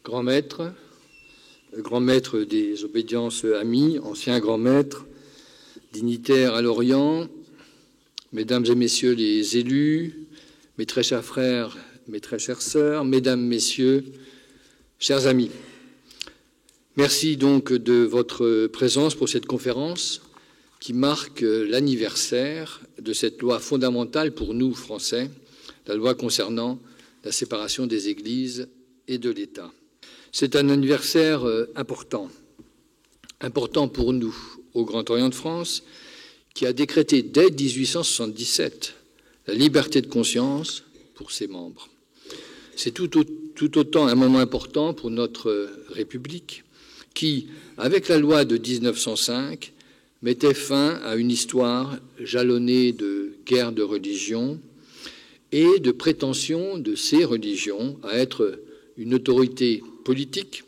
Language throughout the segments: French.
grand maître des obédiences amis, ancien grand maître, dignitaires à l'Orient, mesdames et messieurs les élus, mes très chers frères, mes très chères sœurs, mesdames, messieurs, chers amis. Merci donc de votre présence pour cette conférence qui marque l'anniversaire de cette loi fondamentale pour nous, Français, la loi concernant la séparation des Églises et de l'État. C'est un anniversaire important pour nous, au Grand Orient de France, qui a décrété dès 1877 la liberté de conscience pour ses membres. C'est tout autant un moment important pour notre République qui, avec la loi de 1905, mettait fin à une histoire jalonnée de guerres de religion et de prétention de ces religions à être une autorité politique,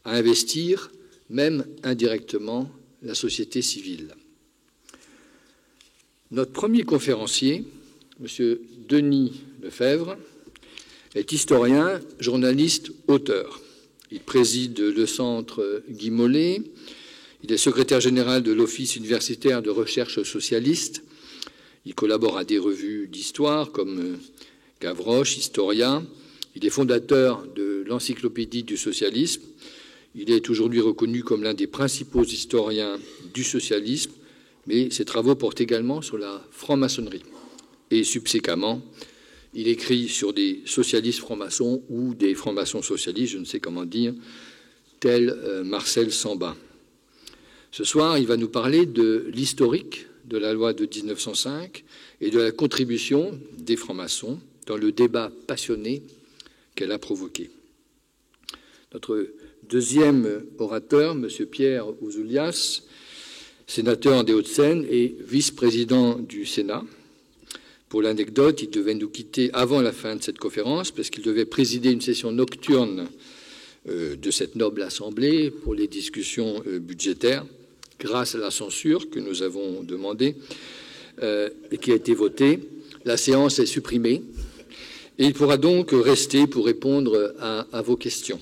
à investir, même indirectement, la société civile. Notre premier conférencier, M. Denis Lefebvre, est historien, journaliste, auteur. Il préside le centre Guy Mollet. Il est secrétaire général de l'Office universitaire de recherche socialiste. Il collabore à des revues d'histoire comme Gavroche, Historia. Il est fondateur de l'Encyclopédie du socialisme. Il est aujourd'hui reconnu comme l'un des principaux historiens du socialisme, mais ses travaux portent également sur la franc-maçonnerie. Et subséquemment, il écrit sur des socialistes francs-maçons ou des francs-maçons socialistes, je ne sais comment dire, tel Marcel Sambin. Ce soir, il va nous parler de l'historique de la loi de 1905 et de la contribution des francs-maçons dans le débat passionné qu'elle a provoqué. Notre deuxième orateur, M. Pierre Ouzoulias, sénateur des Hauts-de-Seine et vice-président du Sénat. Pour l'anecdote, il devait nous quitter avant la fin de cette conférence parce qu'il devait présider une session nocturne de cette noble assemblée pour les discussions budgétaires, grâce à la censure que nous avons demandée et qui a été votée. La séance est supprimée et il pourra donc rester pour répondre à vos questions.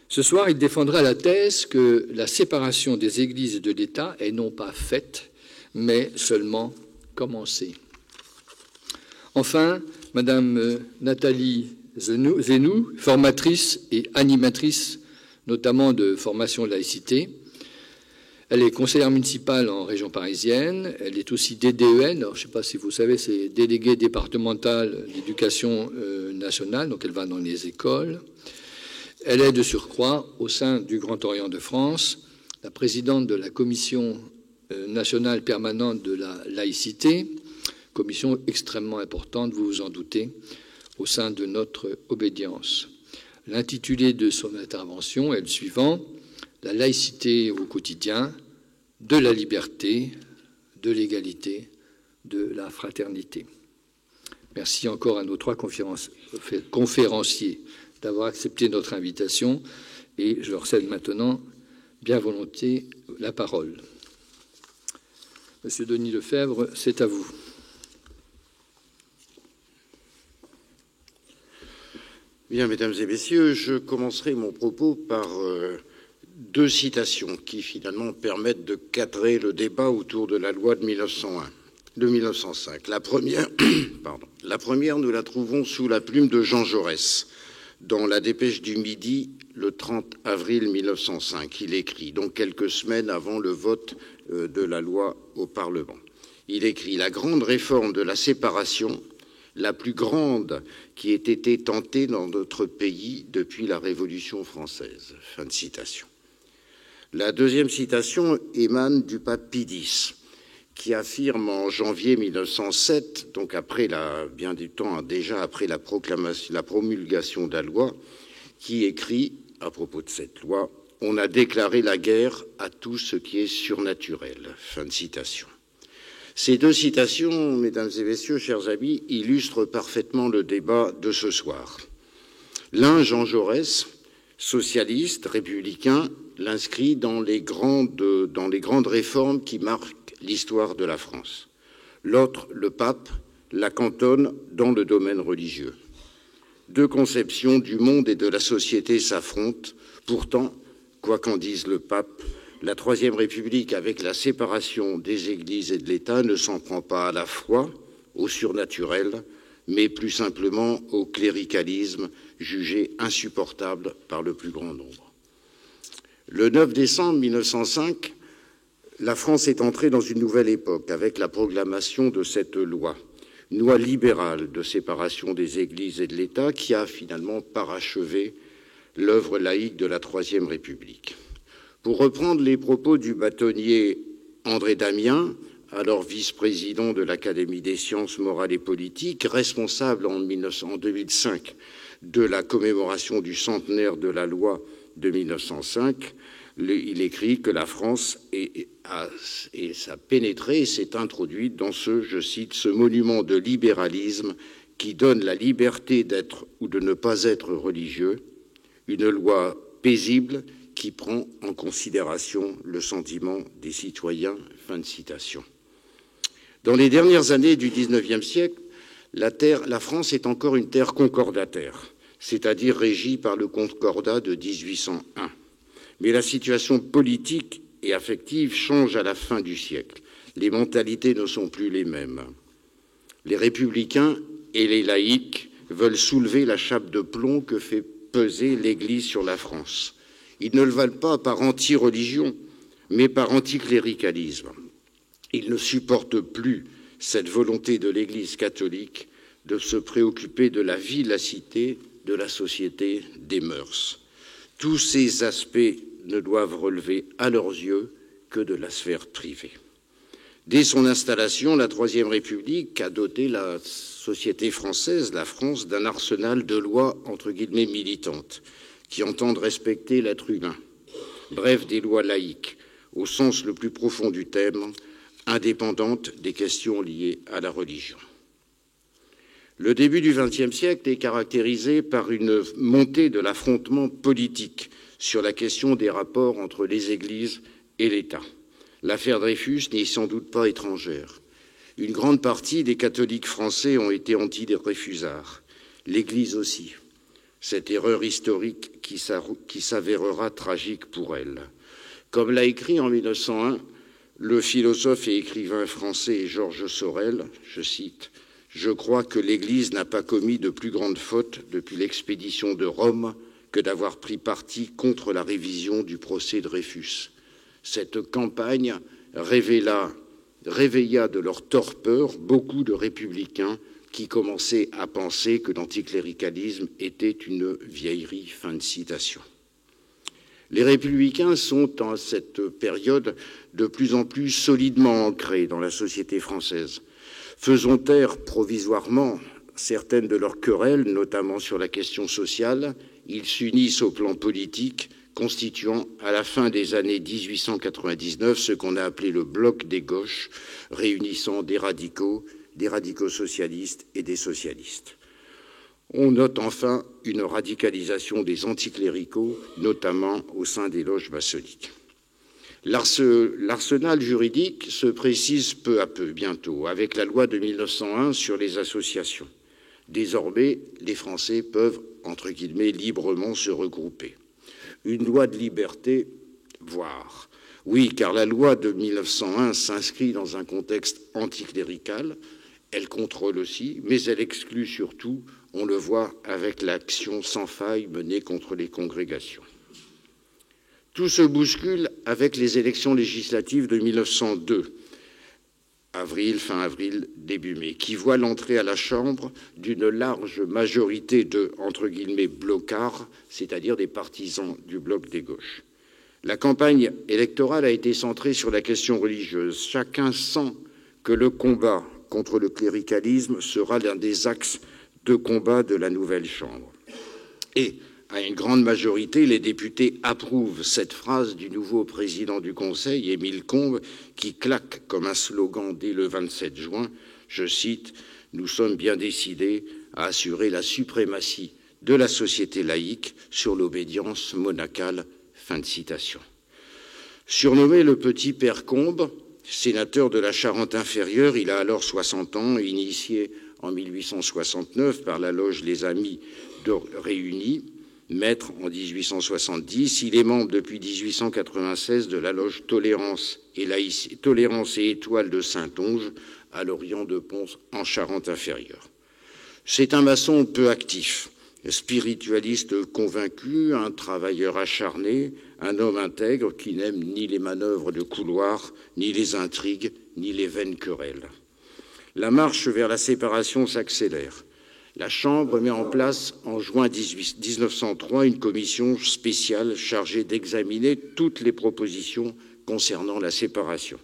Ce soir, il défendra la thèse que la séparation des Églises et de l'État est non pas faite, mais seulement commencée. Enfin, Madame Nathalie Zenou, formatrice et animatrice notamment de formation laïcité. Elle est conseillère municipale en région parisienne. Elle est aussi DDEN. Alors, je ne sais pas si vous savez, c'est déléguée départementale d'éducation nationale, donc elle va dans les écoles. Elle est de surcroît, au sein du Grand Orient de France, la présidente de la Commission nationale permanente de la laïcité, commission extrêmement importante, vous vous en doutez, au sein de notre obédience. L'intitulé de son intervention est le suivant: la laïcité au quotidien, de la liberté, de l'égalité, de la fraternité. Merci encore à nos trois conférenciers d'avoir accepté notre invitation et je leur cède maintenant bien volontiers la parole. Monsieur Denis Lefebvre, c'est à vous. Bien, mesdames et messieurs, je commencerai mon propos par deux citations qui finalement permettent de cadrer le débat autour de la loi de 1905. La première, nous la trouvons sous la plume de Jean Jaurès, dans la Dépêche du Midi, le 30 avril 1905. Il écrit, donc quelques semaines avant le vote de la loi au Parlement. Il écrit « La grande réforme de la séparation, la plus grande qui ait été tentée dans notre pays depuis la Révolution française. » Fin de citation. La deuxième citation émane du pape Pie X, qui affirme en janvier 1907, donc bien du temps déjà après la promulgation de la loi, qui écrit à propos de cette loi « On a déclaré la guerre à tout ce qui est surnaturel ». Fin de citation. Ces deux citations, mesdames et messieurs, chers amis, illustrent parfaitement le débat de ce soir. L'un, Jean Jaurès, socialiste, républicain, l'inscrit dans les grandes réformes qui marquent l'histoire de la France. L'autre, le pape, la cantonne dans le domaine religieux. Deux conceptions du monde et de la société s'affrontent. Pourtant, quoi qu'en dise le pape, la Troisième République, avec la séparation des églises et de l'État, ne s'en prend pas à la foi, au surnaturel, mais plus simplement au cléricalisme, jugé insupportable par le plus grand nombre. Le 9 décembre 1905, la France est entrée dans une nouvelle époque avec la proclamation de cette loi, une loi libérale de séparation des églises et de l'État qui a finalement parachevé l'œuvre laïque de la Troisième République. Pour reprendre les propos du bâtonnier André Damien, alors vice-président de l'Académie des sciences morales et politiques, responsable en 2005 de la commémoration du centenaire de la loi de 1905, il écrit que la France a pénétré et s'est introduite dans ce, je cite, ce monument de libéralisme qui donne la liberté d'être ou de ne pas être religieux, une loi paisible qui prend en considération le sentiment des citoyens. Fin de citation. Dans les dernières années du XIXe siècle, la France est encore une terre concordataire, c'est-à-dire régie par le Concordat de 1801. Mais la situation politique et affective change à la fin du siècle. Les mentalités ne sont plus les mêmes. Les républicains et les laïcs veulent soulever la chape de plomb que fait peser l'Église sur la France. Ils ne le veulent pas par anti-religion, mais par anticléricalisme. Ils ne supportent plus cette volonté de l'Église catholique de se préoccuper de la vie de la cité, de la société, des mœurs. Tous ces aspects ne doivent relever à leurs yeux que de la sphère privée. Dès son installation, la Troisième République a doté la société française, la France, d'un arsenal de lois entre guillemets militantes qui entendent respecter l'être humain. Bref, des lois laïques, au sens le plus profond du terme, indépendantes des questions liées à la religion. Le début du XXe siècle est caractérisé par une montée de l'affrontement politique sur la question des rapports entre les églises et l'État. L'affaire Dreyfus n'y est sans doute pas étrangère. Une grande partie des catholiques français ont été anti-dreyfusards, l'Église aussi. Cette erreur historique qui s'avérera tragique pour elle. Comme l'a écrit en 1901 le philosophe et écrivain français Georges Sorel, je cite, « Je crois que l'Église n'a pas commis de plus grande faute depuis l'expédition de Rome que d'avoir pris parti contre la révision du procès Dreyfus. Cette campagne réveilla de leur torpeur beaucoup de républicains qui commençaient à penser que l'anticléricalisme était une vieillerie. » Fin de citation. Les républicains sont, en cette période, de plus en plus solidement ancrés dans la société française. Faisons taire provisoirement certaines de leurs querelles, notamment sur la question sociale. Ils s'unissent au plan politique, constituant à la fin des années 1899 ce qu'on a appelé le bloc des gauches, réunissant des radicaux socialistes et des socialistes. On note enfin une radicalisation des anticléricaux, notamment au sein des loges maçonniques. L'arsenal juridique se précise peu à peu, bientôt, avec la loi de 1901 sur les associations. Désormais, les Français peuvent, entre guillemets, librement se regrouper. Une loi de liberté, voire. Oui, car la loi de 1901 s'inscrit dans un contexte anticlérical. Elle contrôle aussi, mais elle exclut surtout, on le voit avec l'action sans faille menée contre les congrégations. Tout se bouscule avec les élections législatives de 1902, fin avril, début mai, qui voient l'entrée à la Chambre d'une large majorité de, entre guillemets, blocards, c'est-à-dire des partisans du bloc des gauches. La campagne électorale a été centrée sur la question religieuse. Chacun sent que le combat contre le cléricalisme sera l'un des axes de combat de la nouvelle Chambre. Et, à une grande majorité, les députés approuvent cette phrase du nouveau président du Conseil, Émile Combes, qui claque comme un slogan dès le 27 juin, je cite, « Nous sommes bien décidés à assurer la suprématie de la société laïque sur l'obédience monacale. » Fin de citation. Surnommé le petit père Combes, sénateur de la Charente inférieure, il a alors 60 ans, initié en 1869 par la loge Les Amis de Réunis, maître en 1870. Il est membre depuis 1896 de la loge Tolérance et Étoile de Saintonge à l'Orient de Pons en Charente-Inférieure. C'est un maçon peu actif, spiritualiste convaincu, un travailleur acharné, un homme intègre qui n'aime ni les manœuvres de couloir, ni les intrigues, ni les vaines querelles. La marche vers la séparation s'accélère. La Chambre met en place en juin 1903 une commission spéciale chargée d'examiner toutes les propositions concernant la séparation.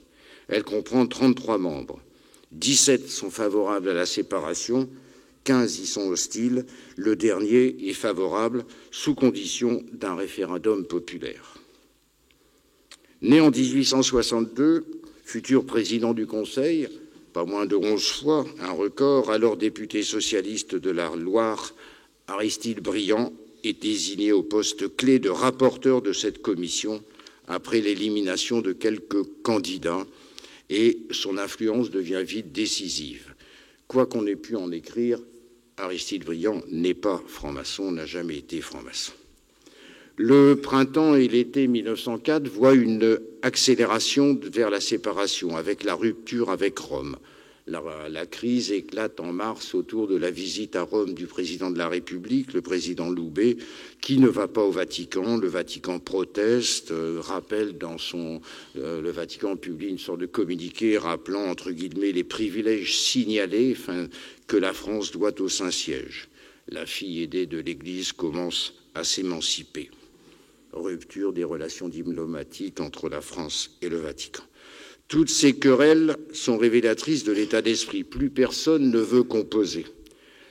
Elle comprend 33 membres. 17 sont favorables à la séparation, 15 y sont hostiles, le dernier est favorable sous condition d'un référendum populaire. Né en 1862, futur président du Conseil, pas moins de 11 fois, un record, alors député socialiste de la Loire, Aristide Briand est désigné au poste clé de rapporteur de cette commission après l'élimination de quelques candidats et son influence devient vite décisive. Quoi qu'on ait pu en écrire, Aristide Briand n'est pas franc-maçon, n'a jamais été franc-maçon. Le printemps et l'été 1904 voient une accélération vers la séparation avec la rupture avec Rome. La crise éclate en mars autour de la visite à Rome du président de la République, le président Loubet, qui ne va pas au Vatican. Le Vatican proteste, rappelle le Vatican publie une sorte de communiqué rappelant, entre guillemets, les privilèges signalés que la France doit au Saint-Siège. La fille aînée de l'Église commence à s'émanciper. Rupture des relations diplomatiques entre la France et le Vatican. Toutes ces querelles sont révélatrices de l'état d'esprit. Plus personne ne veut composer.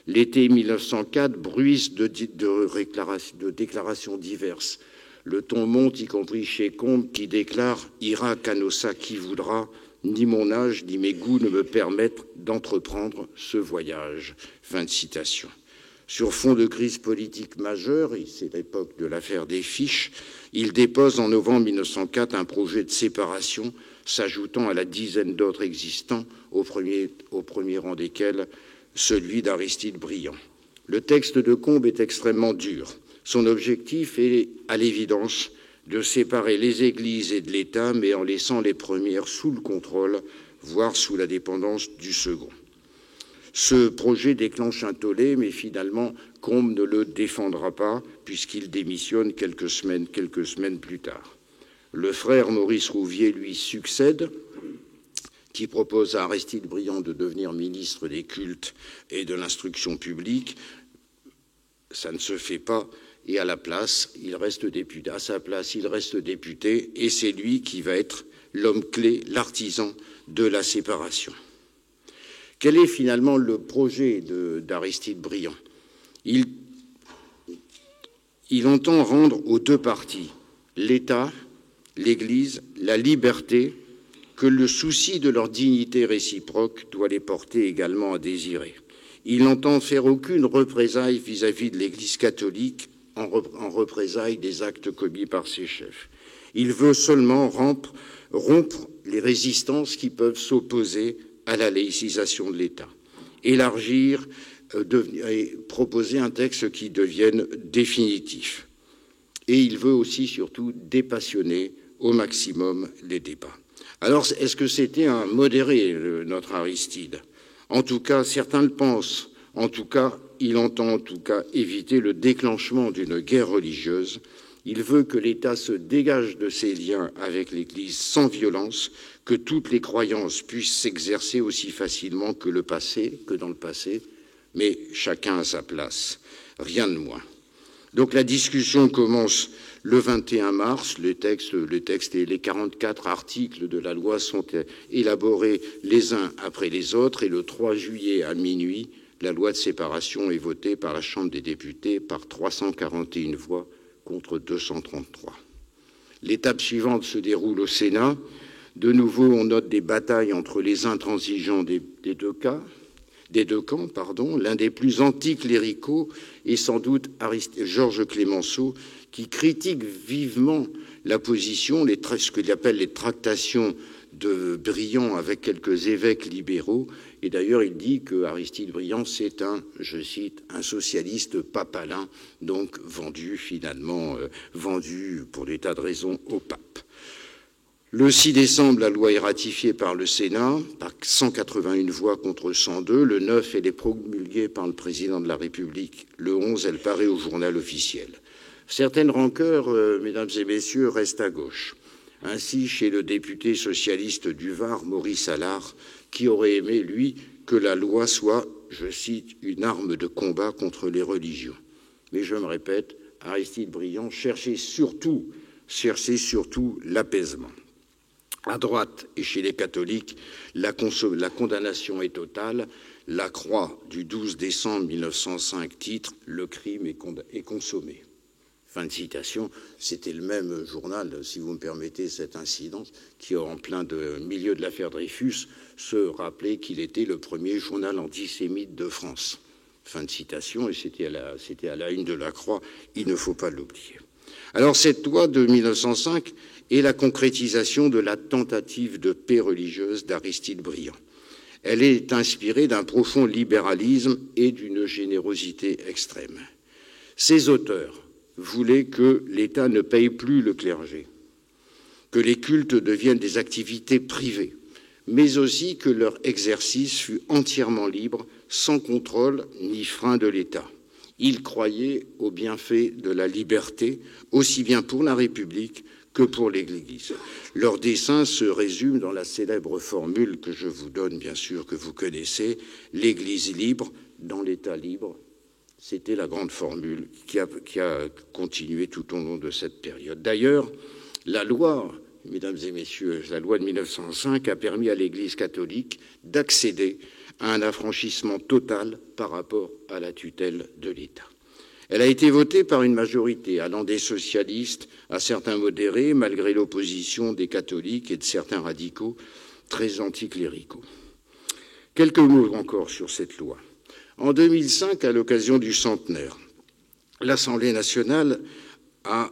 L'été 1904 bruisse de déclarations diverses. Le ton monte, y compris chez Combes, qui déclare « Ira Canossa qui voudra, ni mon âge ni mes goûts ne me permettent d'entreprendre ce voyage ». Fin de citation. Sur fond de crise politique majeure, et c'est l'époque de l'affaire des fiches, il dépose en novembre 1904 un projet de séparation s'ajoutant à la dizaine d'autres existants, au premier rang desquels celui d'Aristide Briand. Le texte de Combes est extrêmement dur. Son objectif est, à l'évidence, de séparer les églises et de l'État, mais en laissant les premières sous le contrôle, voire sous la dépendance du second. Ce projet déclenche un tollé, mais finalement, Combes ne le défendra pas, puisqu'il démissionne quelques semaines plus tard. Le frère Maurice Rouvier lui succède, qui propose à Aristide Briand de devenir ministre des cultes et de l'instruction publique. Ça ne se fait pas, et à sa place, il reste député, et c'est lui qui va être l'homme clé, l'artisan de la séparation. Quel est finalement le projet d'Aristide Briand ? Il entend rendre aux deux parties, l'État, l'Église, la liberté, que le souci de leur dignité réciproque doit les porter également à désirer. Il n'entend faire aucune représaille vis-à-vis de l'Église catholique en représailles des actes commis par ses chefs. Il veut seulement rompre les résistances qui peuvent s'opposer à la laïcisation de l'État, élargir et proposer un texte qui devienne définitif. Et il veut aussi, surtout, dépassionner au maximum les débats. Alors, est-ce que c'était un modéré, notre Aristide ? En tout cas, certains le pensent. En tout cas, il entend éviter le déclenchement d'une guerre religieuse. Il veut que l'État se dégage de ses liens avec l'Église sans violence, que toutes les croyances puissent s'exercer aussi facilement que dans le passé, mais chacun à sa place, rien de moins. Donc la discussion commence le 21 mars, le texte et les 44 articles de la loi sont élaborés les uns après les autres, et le 3 juillet à minuit, la loi de séparation est votée par la Chambre des députés par 341 voix contre 233. L'étape suivante se déroule au Sénat. De nouveau, on note des batailles entre les intransigeants des deux camps. L'un des plus anticléricaux est sans doute Georges Clemenceau, qui critique vivement la position, ce qu'il appelle les tractations de Briand avec quelques évêques libéraux. Et d'ailleurs, il dit que Aristide Briand, c'est un, je cite, un socialiste papalin, donc vendu finalement, vendu pour des tas de raisons au pape. Le 6 décembre, la loi est ratifiée par le Sénat, par 181 voix contre 102. Le 9, elle est promulguée par le président de la République. Le 11, elle paraît au journal officiel. Certaines rancœurs, mesdames et messieurs, restent à gauche. Ainsi, chez le député socialiste du Var, Maurice Allard, qui aurait aimé, lui, que la loi soit, je cite, une arme de combat contre les religions. Mais je me répète, Aristide Briand cherchait surtout l'apaisement. À droite et chez les catholiques, la condamnation est totale. La Croix du 12 décembre 1905 titre « Le crime est consommé ». Fin de citation. C'était le même journal, si vous me permettez cette incidence, qui, en plein milieu de l'affaire Dreyfus, se rappelait qu'il était le premier journal antisémite de France. Fin de citation, et c'était à la une de la Croix. Il ne faut pas l'oublier. Alors, cette loi de 1905 est la concrétisation de la tentative de paix religieuse d'Aristide Briand. Elle est inspirée d'un profond libéralisme et d'une générosité extrême. Ses auteurs voulaient que l'État ne paye plus le clergé, que les cultes deviennent des activités privées, mais aussi que leur exercice fût entièrement libre, sans contrôle ni frein de l'État. Ils croyaient aux bienfaits de la liberté, aussi bien pour la République que pour l'Église. Leur dessein se résume dans la célèbre formule que je vous donne, bien sûr, que vous connaissez, l'Église libre dans l'État libre. C'était la grande formule qui a continué tout au long de cette période. D'ailleurs, la loi, mesdames et messieurs, la loi de 1905 a permis à l'Église catholique d'accéder à un affranchissement total par rapport à la tutelle de l'État. Elle a été votée par une majorité allant des socialistes à certains modérés, malgré l'opposition des catholiques et de certains radicaux très anticléricaux. Quelques mots encore sur cette loi. En 2005, à l'occasion du centenaire, l'Assemblée nationale a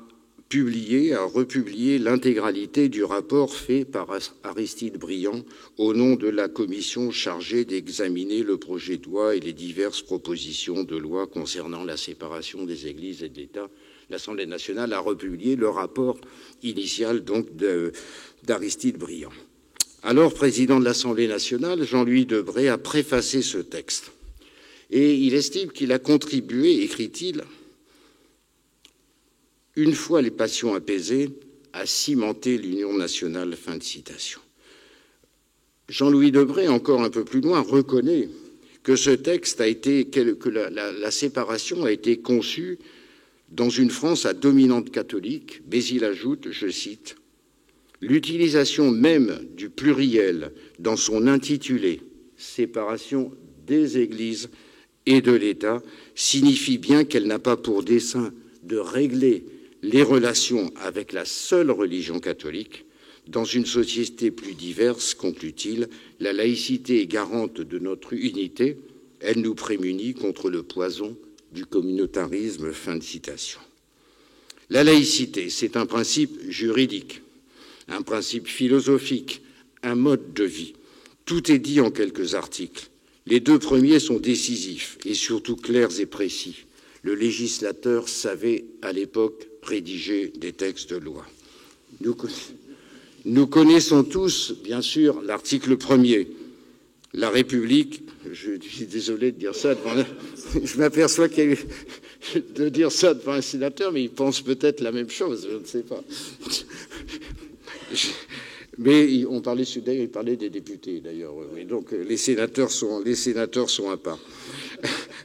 republié l'intégralité du rapport fait par Aristide Briand au nom de la commission chargée d'examiner le projet de loi et les diverses propositions de loi concernant la séparation des églises et de l'État. L'Assemblée nationale a republié le rapport initial donc d'Aristide Briand. Alors, président de l'Assemblée nationale, Jean-Louis Debré a préfacé ce texte. Et il estime qu'il a contribué, écrit-il, une fois les passions apaisées, à cimenter l'union nationale. Fin de citation. Jean-Louis Debré, encore un peu plus loin, reconnaît que ce texte que la séparation a été conçue dans une France à dominante catholique, mais il ajoute, je cite, « L'utilisation même du pluriel dans son intitulé « séparation des Églises » et de l'État signifie bien qu'elle n'a pas pour dessein de régler les relations avec la seule religion catholique. Dans une société plus diverse, conclut-il, la laïcité est garante de notre unité, elle nous prémunit contre le poison du communautarisme. » Fin de citation. La laïcité, c'est un principe juridique, un principe philosophique, un mode de vie. Tout est dit en quelques articles. Les deux premiers sont décisifs et surtout clairs et précis. Le législateur savait, à l'époque, rédiger des textes de loi. Nous connaissons tous, bien sûr, l'article 1er. La République, je suis désolé de dire ça je m'aperçois de dire ça devant un sénateur, mais il pense peut-être la même chose, je ne sais pas. Mais on parlait il parlait des députés d'ailleurs. Oui. Donc les sénateurs sont à part.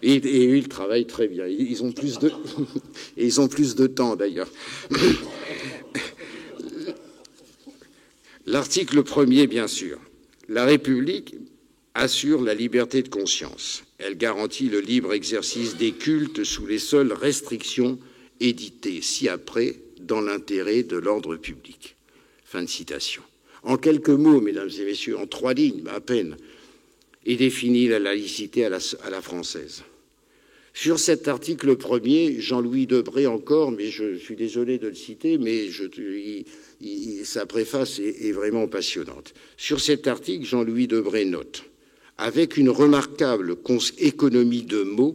Et eux, ils travaillent très bien. Ils ont plus de temps d'ailleurs. L'article 1er, bien sûr. La République assure la liberté de conscience. Elle garantit le libre exercice des cultes sous les seules restrictions éditées ci-après dans l'intérêt de l'ordre public. Fin de citation. En quelques mots, mesdames et messieurs, en 3 lignes à peine, est définie la laïcité à la française. Sur cet article premier, Jean-Louis Debré encore, mais je suis désolé de le citer, mais sa préface est vraiment passionnante. Sur cet article, Jean-Louis Debré note « Avec une remarquable économie de mots,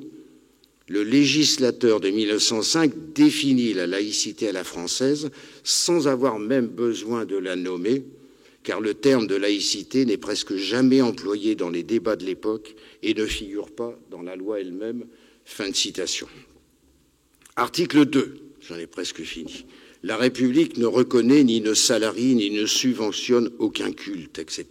le législateur de 1905 définit la laïcité à la française sans avoir même besoin de la nommer, car le terme de laïcité n'est presque jamais employé dans les débats de l'époque et ne figure pas dans la loi elle-même. » Fin de citation. Article 2, j'en ai presque fini. La République ne reconnaît, ni ne salarie, ni ne subventionne aucun culte, etc.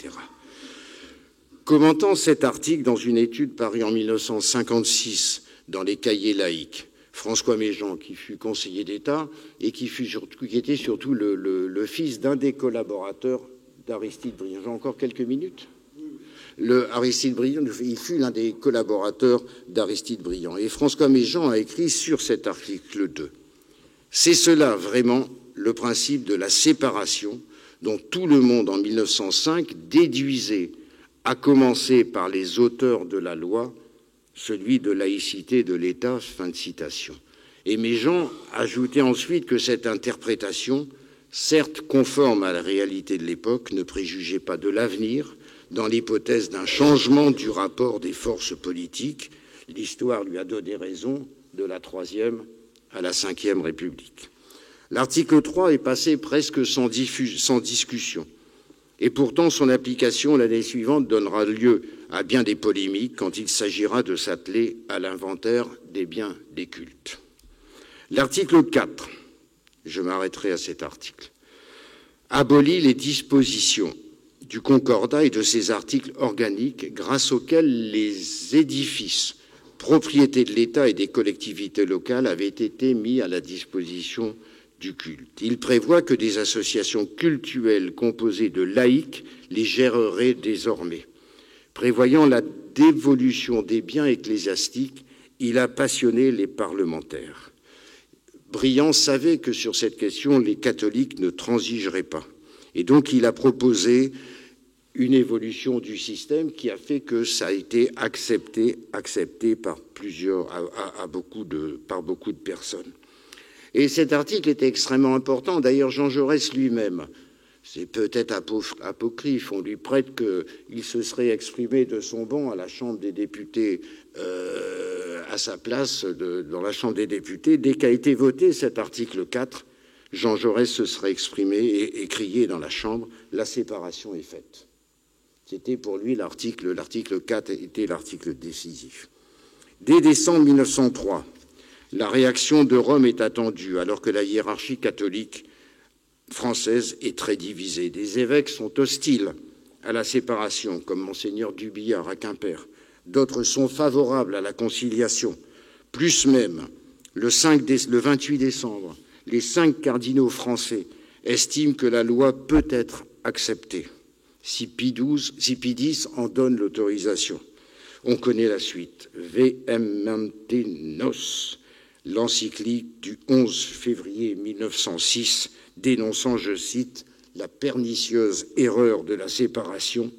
Commentant cet article dans une étude parue en 1956 dans les cahiers laïques, François Méjean, qui fut conseiller d'État et qui était surtout le fils d'un des collaborateurs d'Aristide Briand. J'ai encore quelques minutes ? Aristide Briand, il fut l'un des collaborateurs d'Aristide Briand. Et François Méjean a écrit sur cet article 2. C'est cela vraiment le principe de la séparation dont tout le monde en 1905 déduisait, à commencer par les auteurs de la loi, celui de laïcité de l'État. Fin de citation. Et Méjean ajoutait ensuite que cette interprétation, certes conforme à la réalité de l'époque, ne préjugeait pas de l'avenir, dans l'hypothèse d'un changement du rapport des forces politiques. L'histoire lui a donné raison de la Troisième à la Cinquième République. L'article 3 est passé presque sans discussion. Et pourtant, son application l'année suivante donnera lieu à bien des polémiques quand il s'agira de s'atteler à l'inventaire des biens des cultes. L'article 4, je m'arrêterai à cet article, abolit les dispositions du Concordat et de ses articles organiques grâce auxquels les édifices, propriété de l'État et des collectivités locales, avaient été mis à la disposition du culte. Il prévoit que des associations cultuelles composées de laïcs les géreraient désormais. Prévoyant la dévolution des biens ecclésiastiques, il a passionné les parlementaires. Briand savait que sur cette question, les catholiques ne transigeraient pas. Et donc, il a proposé une évolution du système qui a fait que ça a été accepté par beaucoup de personnes. Et cet article était extrêmement important. D'ailleurs, Jean Jaurès lui-même, c'est peut-être apocryphe, on lui prête qu'il se serait exprimé de son banc à la Chambre des députés, à sa place dans la Chambre des députés. Dès qu'a été voté cet article 4, Jean Jaurès se serait exprimé et crié dans la Chambre « La séparation est faite ». C'était pour lui l'article 4 était l'article décisif. Dès décembre 1903, la réaction de Rome est attendue, alors que la hiérarchie catholique française est très divisée. Des évêques sont hostiles à la séparation, comme Monseigneur Dubillard à Quimper. D'autres sont favorables à la conciliation. Plus même, le 28 décembre, les 5 cardinaux français estiment que la loi peut être acceptée si Pie X en donne l'autorisation. On connaît la suite. Vehementi nos, l'encyclique du 11 février 1906, dénonçant, je cite, la pernicieuse erreur de la séparation,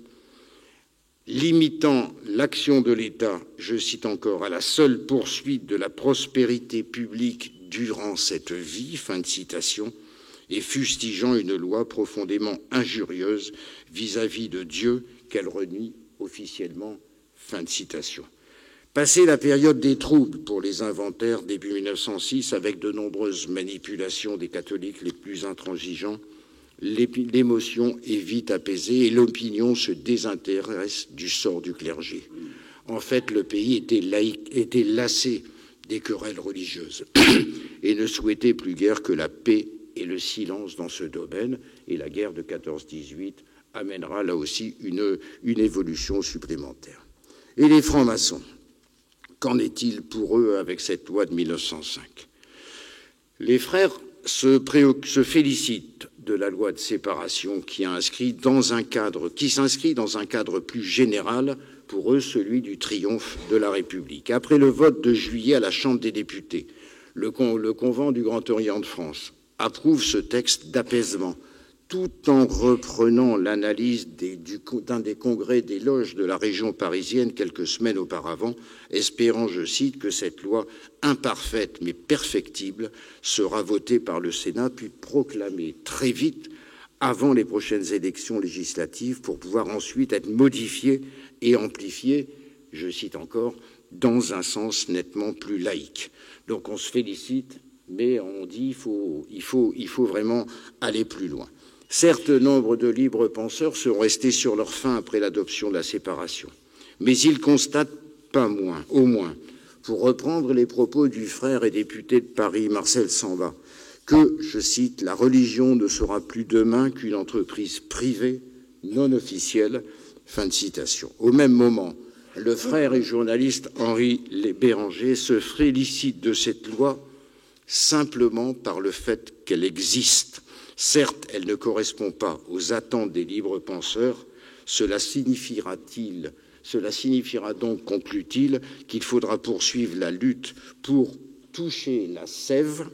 limitant l'action de l'État, je cite encore, à la seule poursuite de la prospérité publique durant cette vie, fin de citation, et fustigeant une loi profondément injurieuse vis-à-vis de Dieu qu'elle renie officiellement, fin de citation. Passé la période des troubles pour les inventaires début 1906, avec de nombreuses manipulations des catholiques les plus intransigeants, l'émotion est vite apaisée et l'opinion se désintéresse du sort du clergé. En fait, le pays était lassé des querelles religieuses et ne souhaitait plus guère que la paix et le silence dans ce domaine. Et la guerre de 14-18 amènera là aussi une évolution supplémentaire. Et les francs-maçons, qu'en est-il pour eux avec cette loi de 1905 ? Les frères se félicitent de la loi de séparation qui s'inscrit dans un cadre plus général, pour eux, celui du triomphe de la République. Après le vote de juillet à la Chambre des députés, le convent du Grand Orient de France approuve ce texte d'apaisement, tout en reprenant l'analyse d'un des congrès des loges de la région parisienne quelques semaines auparavant, espérant, je cite, que cette loi imparfaite mais perfectible sera votée par le Sénat puis proclamée très vite avant les prochaines élections législatives pour pouvoir ensuite être modifiée et amplifiée, je cite encore, dans un sens nettement plus laïque. Donc on se félicite, mais on dit il faut vraiment aller plus loin. Certes, nombre de libres penseurs seront restés sur leur faim après l'adoption de la séparation, mais ils constatent pas moins, au moins, pour reprendre les propos du frère et député de Paris, Marcel Samba, que, je cite, « la religion ne sera plus demain qu'une entreprise privée non officielle ». Fin de citation. Au même moment, le frère et journaliste Henri Béranger se félicite de cette loi simplement par le fait qu'elle existe. Certes, elle ne correspond pas aux attentes des libres penseurs. Cela signifiera donc, conclut-il, qu'il faudra poursuivre la lutte pour toucher la sève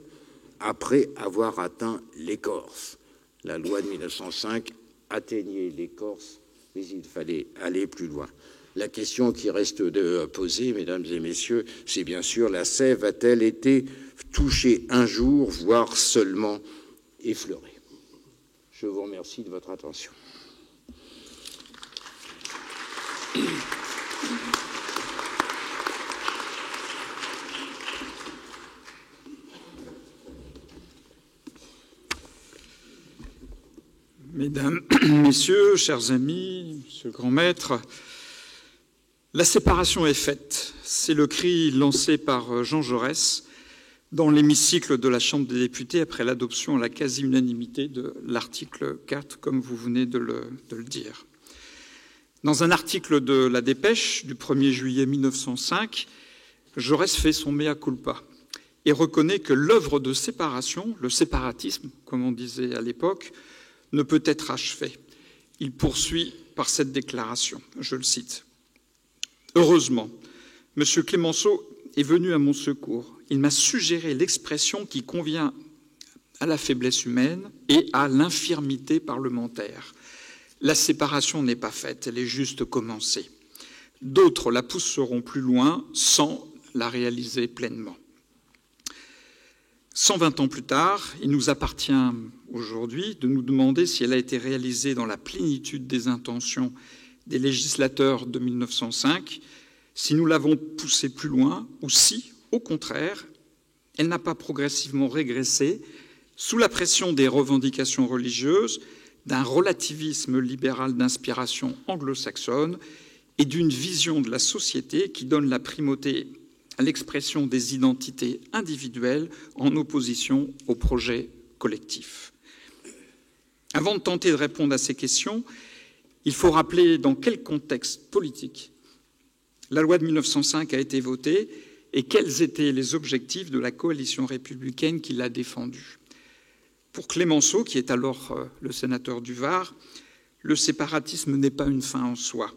après avoir atteint l'écorce. La loi de 1905 atteignait l'écorce, mais il fallait aller plus loin. La question qui reste de poser, mesdames et messieurs, c'est bien sûr la sève a-t-elle été touchée un jour, voire seulement effleurée? Je vous remercie de votre attention. Mesdames, Messieurs, chers amis, Monsieur le Grand Maître, la séparation est faite. C'est le cri lancé par Jean Jaurès dans l'hémicycle de la Chambre des députés après l'adoption à la quasi-unanimité de l'article 4, comme vous venez de le dire. Dans un article de La Dépêche du 1er juillet 1905, Jaurès fait son mea culpa et reconnaît que l'œuvre de séparation, le séparatisme, comme on disait à l'époque, ne peut être achevée. Il poursuit par cette déclaration, je le cite. « Heureusement, M. Clémenceau est venu à mon secours. Il m'a suggéré l'expression qui convient à la faiblesse humaine et à l'infirmité parlementaire. La séparation n'est pas faite, elle est juste commencée. D'autres la pousseront plus loin sans la réaliser pleinement. » 120 ans plus tard, il nous appartient aujourd'hui de nous demander si elle a été réalisée dans la plénitude des intentions des législateurs de 1905, si nous l'avons poussée plus loin ou si, au contraire, elle n'a pas progressivement régressé sous la pression des revendications religieuses, d'un relativisme libéral d'inspiration anglo-saxonne et d'une vision de la société qui donne la primauté à l'expression des identités individuelles en opposition au projet collectif. Avant de tenter de répondre à ces questions, il faut rappeler dans quel contexte politique la loi de 1905 a été votée et quels étaient les objectifs de la coalition républicaine qui l'a défendue. Pour Clémenceau, qui est alors le sénateur du Var, le séparatisme n'est pas une fin en soi.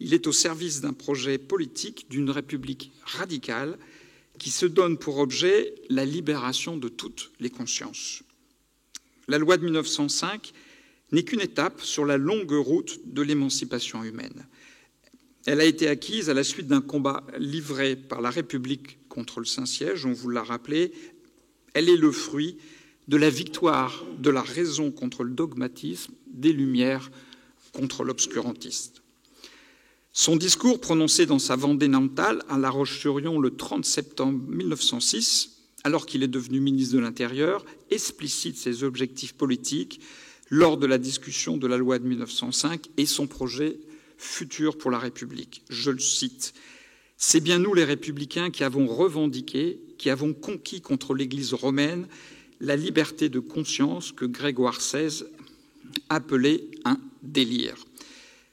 Il est au service d'un projet politique d'une république radicale qui se donne pour objet la libération de toutes les consciences. La loi de 1905 n'est qu'une étape sur la longue route de l'émancipation humaine. Elle a été acquise à la suite d'un combat livré par la République contre le Saint-Siège, on vous l'a rappelé. Elle est le fruit de la victoire de la raison contre le dogmatisme, des Lumières contre l'obscurantisme. Son discours, prononcé dans sa Vendée natale à La Roche-sur-Yon le 30 septembre 1906, alors qu'il est devenu ministre de l'Intérieur, explicite ses objectifs politiques lors de la discussion de la loi de 1905 et son projet futur pour la République. Je le cite. « C'est bien nous, les républicains, qui avons revendiqué, qui avons conquis contre l'Église romaine la liberté de conscience que Grégoire XVI appelait un délire.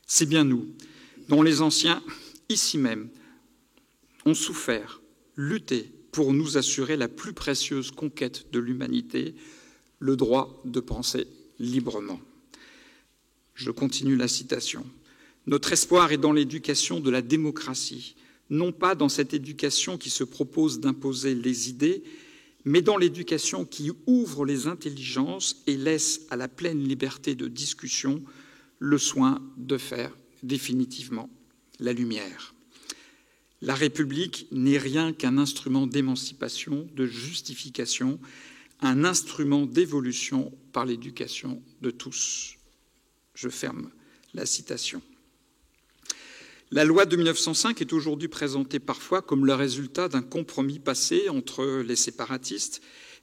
C'est bien nous, dont les anciens, ici même, ont souffert, lutté pour nous assurer la plus précieuse conquête de l'humanité, le droit de penser librement. » Je continue la citation. « Notre espoir est dans l'éducation de la démocratie, non pas dans cette éducation qui se propose d'imposer les idées, mais dans l'éducation qui ouvre les intelligences et laisse à la pleine liberté de discussion le soin de faire définitivement la lumière. La République n'est rien qu'un instrument d'émancipation, de justification, un instrument d'évolution par l'éducation de tous. Je ferme la citation. La loi de 1905 est aujourd'hui présentée parfois comme le résultat d'un compromis passé entre les séparatistes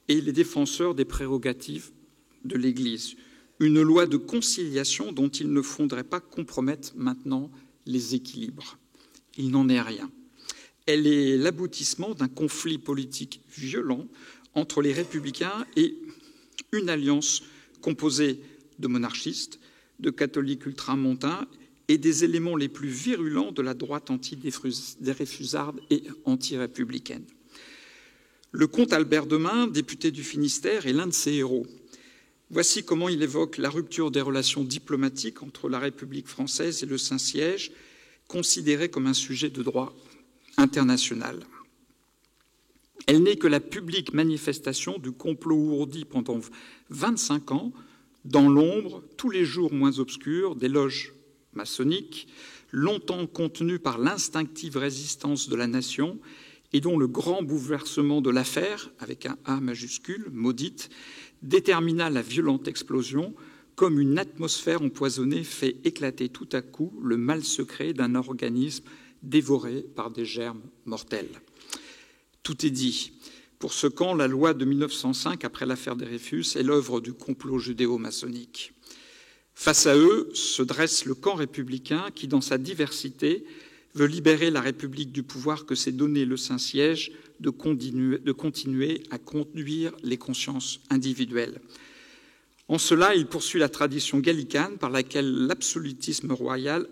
et les défenseurs des prérogatives de l'Église. Une loi de conciliation dont il ne faudrait pas compromettre maintenant les équilibres. Il n'en est rien. Elle est l'aboutissement d'un conflit politique violent entre les républicains et une alliance composée de monarchistes, de catholiques ultramontains et des éléments les plus virulents de la droite anti-déréfusarde et anti-républicaine. Le comte Albert Demain, député du Finistère, est l'un de ses héros. Voici comment il évoque la rupture des relations diplomatiques entre la République française et le Saint-Siège, considérée comme un sujet de droit international. Elle n'est que la publique manifestation du complot ourdi pendant 25 ans, dans l'ombre, tous les jours moins obscurs, des loges maçonniques, longtemps contenues par l'instinctive résistance de la nation et dont le grand bouleversement de l'affaire, avec un A majuscule, maudite, détermina la violente explosion, comme une atmosphère empoisonnée fait éclater tout à coup le mal secret d'un organisme dévoré par des germes mortels. Tout est dit. Pour ce camp, la loi de 1905, après l'affaire Dreyfus, est l'œuvre du complot judéo-maçonnique. Face à eux se dresse le camp républicain qui, dans sa diversité, veut libérer la République du pouvoir que s'est donné le Saint-Siège de continuer à conduire les consciences individuelles. En cela, il poursuit la tradition gallicane par laquelle l'absolutisme royal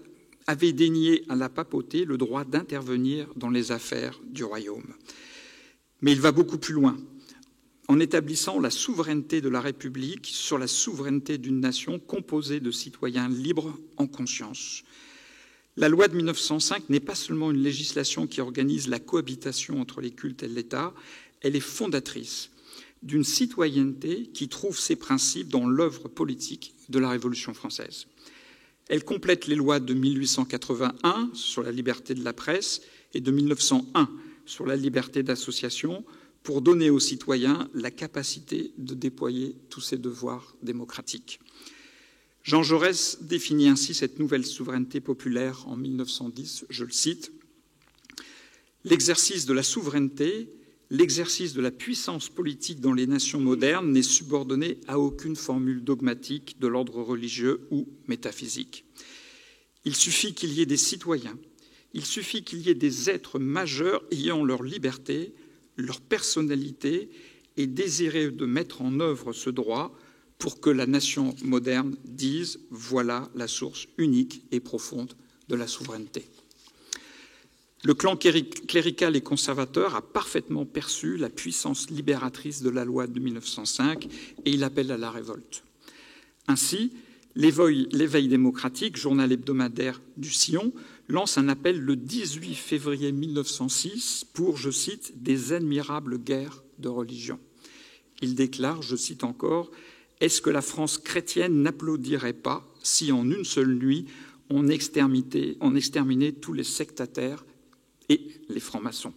avait dénié à la papauté le droit d'intervenir dans les affaires du royaume. Mais il va beaucoup plus loin, en établissant la souveraineté de la République sur la souveraineté d'une nation composée de citoyens libres en conscience. La loi de 1905 n'est pas seulement une législation qui organise la cohabitation entre les cultes et l'État, elle est fondatrice d'une citoyenneté qui trouve ses principes dans l'œuvre politique de la Révolution française. Elle complète les lois de 1881 sur la liberté de la presse et de 1901 sur la liberté d'association pour donner aux citoyens la capacité de déployer tous ses devoirs démocratiques. Jean Jaurès définit ainsi cette nouvelle souveraineté populaire en 1910, je le cite, « L'exercice de la souveraineté, l'exercice de la puissance politique dans les nations modernes n'est subordonné à aucune formule dogmatique de l'ordre religieux ou métaphysique. Il suffit qu'il y ait des citoyens, il suffit qu'il y ait des êtres majeurs ayant leur liberté, leur personnalité et désireux de mettre en œuvre ce droit pour que la nation moderne dise « voilà la source unique et profonde de la souveraineté ». Le clan clérical et conservateur a parfaitement perçu la puissance libératrice de la loi de 1905 et il appelle à la révolte. Ainsi, l'Éveil démocratique, journal hebdomadaire du Sillon, lance un appel le 18 février 1906 pour, je cite, « des admirables guerres de religion ». Il déclare, je cite encore, « Est-ce que la France chrétienne n'applaudirait pas si en une seule nuit on exterminait tous les sectataires et les francs-maçons.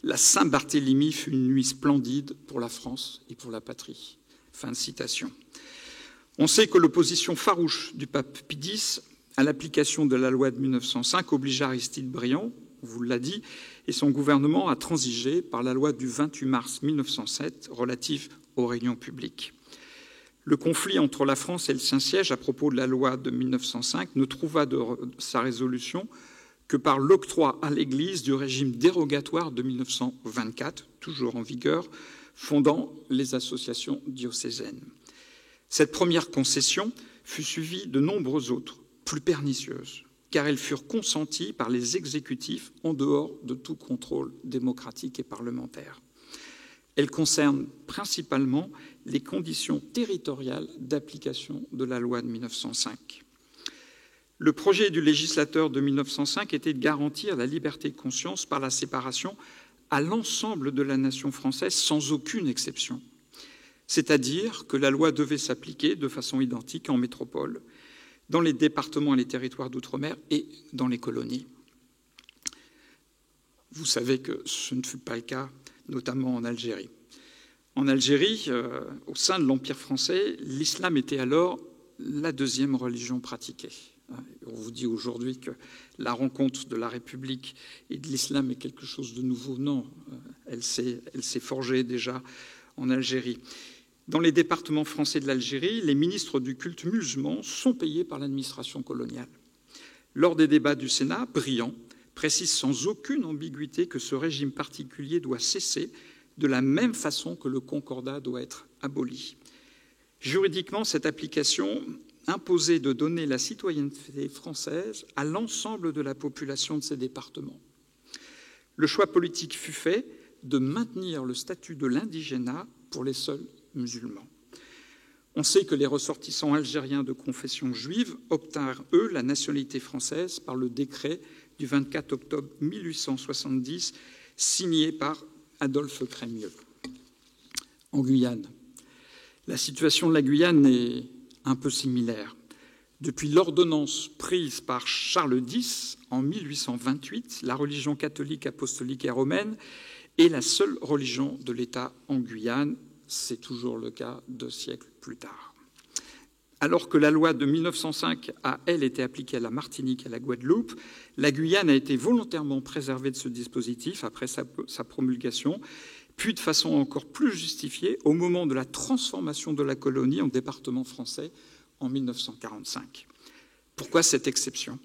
La Saint-Barthélemy fut une nuit splendide pour la France et pour la patrie. » Fin de citation. On sait que l'opposition farouche du pape Pie X à l'application de la loi de 1905 obligea Aristide Briand, vous l'a dit, et son gouvernement à transiger par la loi du 28 mars 1907 relative aux réunions publiques. Le conflit entre la France et le Saint-Siège à propos de la loi de 1905 ne trouva sa résolution que par l'octroi à l'Église du régime dérogatoire de 1924, toujours en vigueur, fondant les associations diocésaines. Cette première concession fut suivie de nombreuses autres, plus pernicieuses, car elles furent consenties par les exécutifs en dehors de tout contrôle démocratique et parlementaire. Elles concernent principalement les conditions territoriales d'application de la loi de 1905. Le projet du législateur de 1905 était de garantir la liberté de conscience par la séparation à l'ensemble de la nation française sans aucune exception. C'est-à-dire que la loi devait s'appliquer de façon identique en métropole, dans les départements et les territoires d'outre-mer et dans les colonies. Vous savez que ce ne fut pas le cas, notamment en Algérie. En Algérie, au sein de l'Empire français, l'islam était alors la deuxième religion pratiquée. On vous dit aujourd'hui que la rencontre de la République et de l'islam est quelque chose de nouveau. Non, elle s'est forgée déjà en Algérie. Dans les départements français de l'Algérie, les ministres du culte musulman sont payés par l'administration coloniale. Lors des débats du Sénat, Briand précise sans aucune ambiguïté que ce régime particulier doit cesser de la même façon que le concordat doit être aboli. Juridiquement, cette application imposait de donner la citoyenneté française à l'ensemble de la population de ces départements. Le choix politique fut fait de maintenir le statut de l'indigénat pour les seuls musulmans. On sait que les ressortissants algériens de confession juive obtinrent, eux, la nationalité française par le décret du 24 octobre 1870, signé par Adolphe Crémieux. En Guyane, la situation de la Guyane est un peu similaire. Depuis l'ordonnance prise par Charles X en 1828, la religion catholique, apostolique et romaine est la seule religion de l'État en Guyane. C'est toujours le cas 2 siècles plus tard. Alors que la loi de 1905 a, elle, été appliquée à la Martinique et à la Guadeloupe, la Guyane a été volontairement préservée de ce dispositif après sa promulgation, puis de façon encore plus justifiée au moment de la transformation de la colonie en département français en 1945. Pourquoi cette exception ?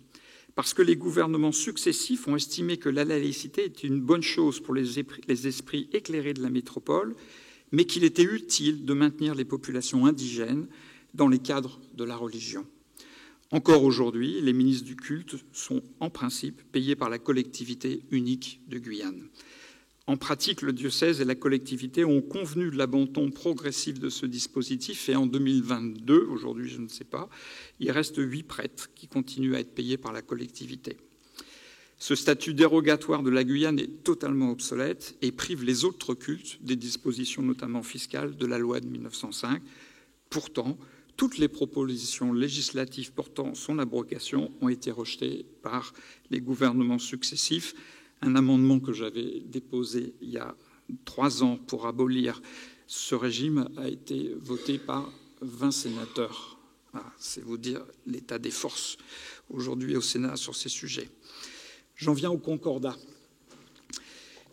Parce que les gouvernements successifs ont estimé que la laïcité était une bonne chose pour les esprits éclairés de la métropole, mais qu'il était utile de maintenir les populations indigènes dans les cadres de la religion. Encore aujourd'hui, les ministres du culte sont en principe payés par la collectivité unique de Guyane. En pratique, le diocèse et la collectivité ont convenu de l'abandon progressif de ce dispositif et en 2022, aujourd'hui je ne sais pas, il reste 8 prêtres qui continuent à être payés par la collectivité. Ce statut dérogatoire de la Guyane est totalement obsolète et prive les autres cultes des dispositions notamment fiscales de la loi de 1905. Pourtant, toutes les propositions législatives portant son abrogation ont été rejetées par les gouvernements successifs. Un amendement que j'avais déposé il y a 3 ans pour abolir ce régime a été voté par 20 sénateurs. Voilà, c'est vous dire l'état des forces aujourd'hui au Sénat sur ces sujets. J'en viens au concordat.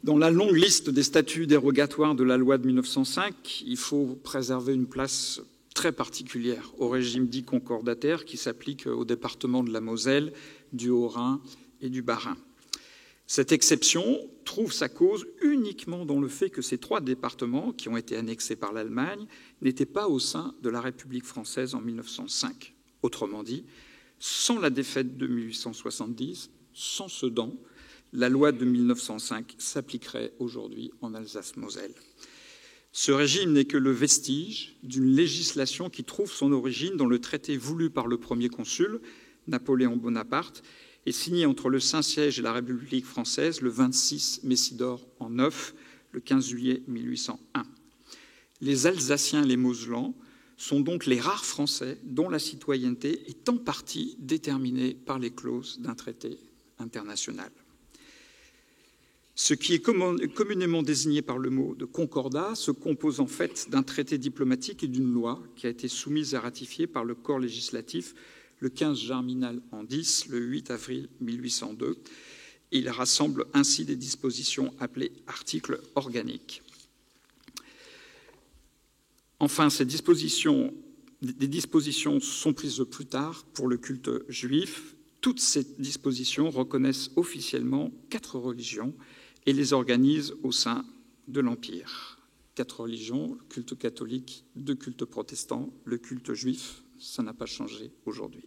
Dans la longue liste des statuts dérogatoires de la loi de 1905, il faut préserver une place très particulière au régime dit concordataire qui s'applique aux départements de la Moselle, du Haut-Rhin et du Bas-Rhin. Cette exception trouve sa cause uniquement dans le fait que ces 3 départements, qui ont été annexés par l'Allemagne, n'étaient pas au sein de la République française en 1905. Autrement dit, sans la défaite de 1870, sans Sedan, la loi de 1905 s'appliquerait aujourd'hui en Alsace-Moselle. Ce régime n'est que le vestige d'une législation qui trouve son origine dans le traité voulu par le premier consul, Napoléon Bonaparte, et signé entre le Saint-Siège et la République française le 26 Messidor en 9, le 15 juillet 1801. Les Alsaciens et les Moselans sont donc les rares Français dont la citoyenneté est en partie déterminée par les clauses d'un traité international. Ce qui est communément désigné par le mot de concordat se compose en fait d'un traité diplomatique et d'une loi qui a été soumise et ratifiée par le corps législatif le 15 Germinal en 10, le 8 avril 1802. Il rassemble ainsi des dispositions appelées articles organiques. Enfin, des dispositions sont prises plus tard pour le culte juif. Toutes ces dispositions reconnaissent officiellement 4 religions et les organisent au sein de l'Empire. 4 religions, le culte catholique, 2 cultes protestants, le culte juif, ça n'a pas changé aujourd'hui.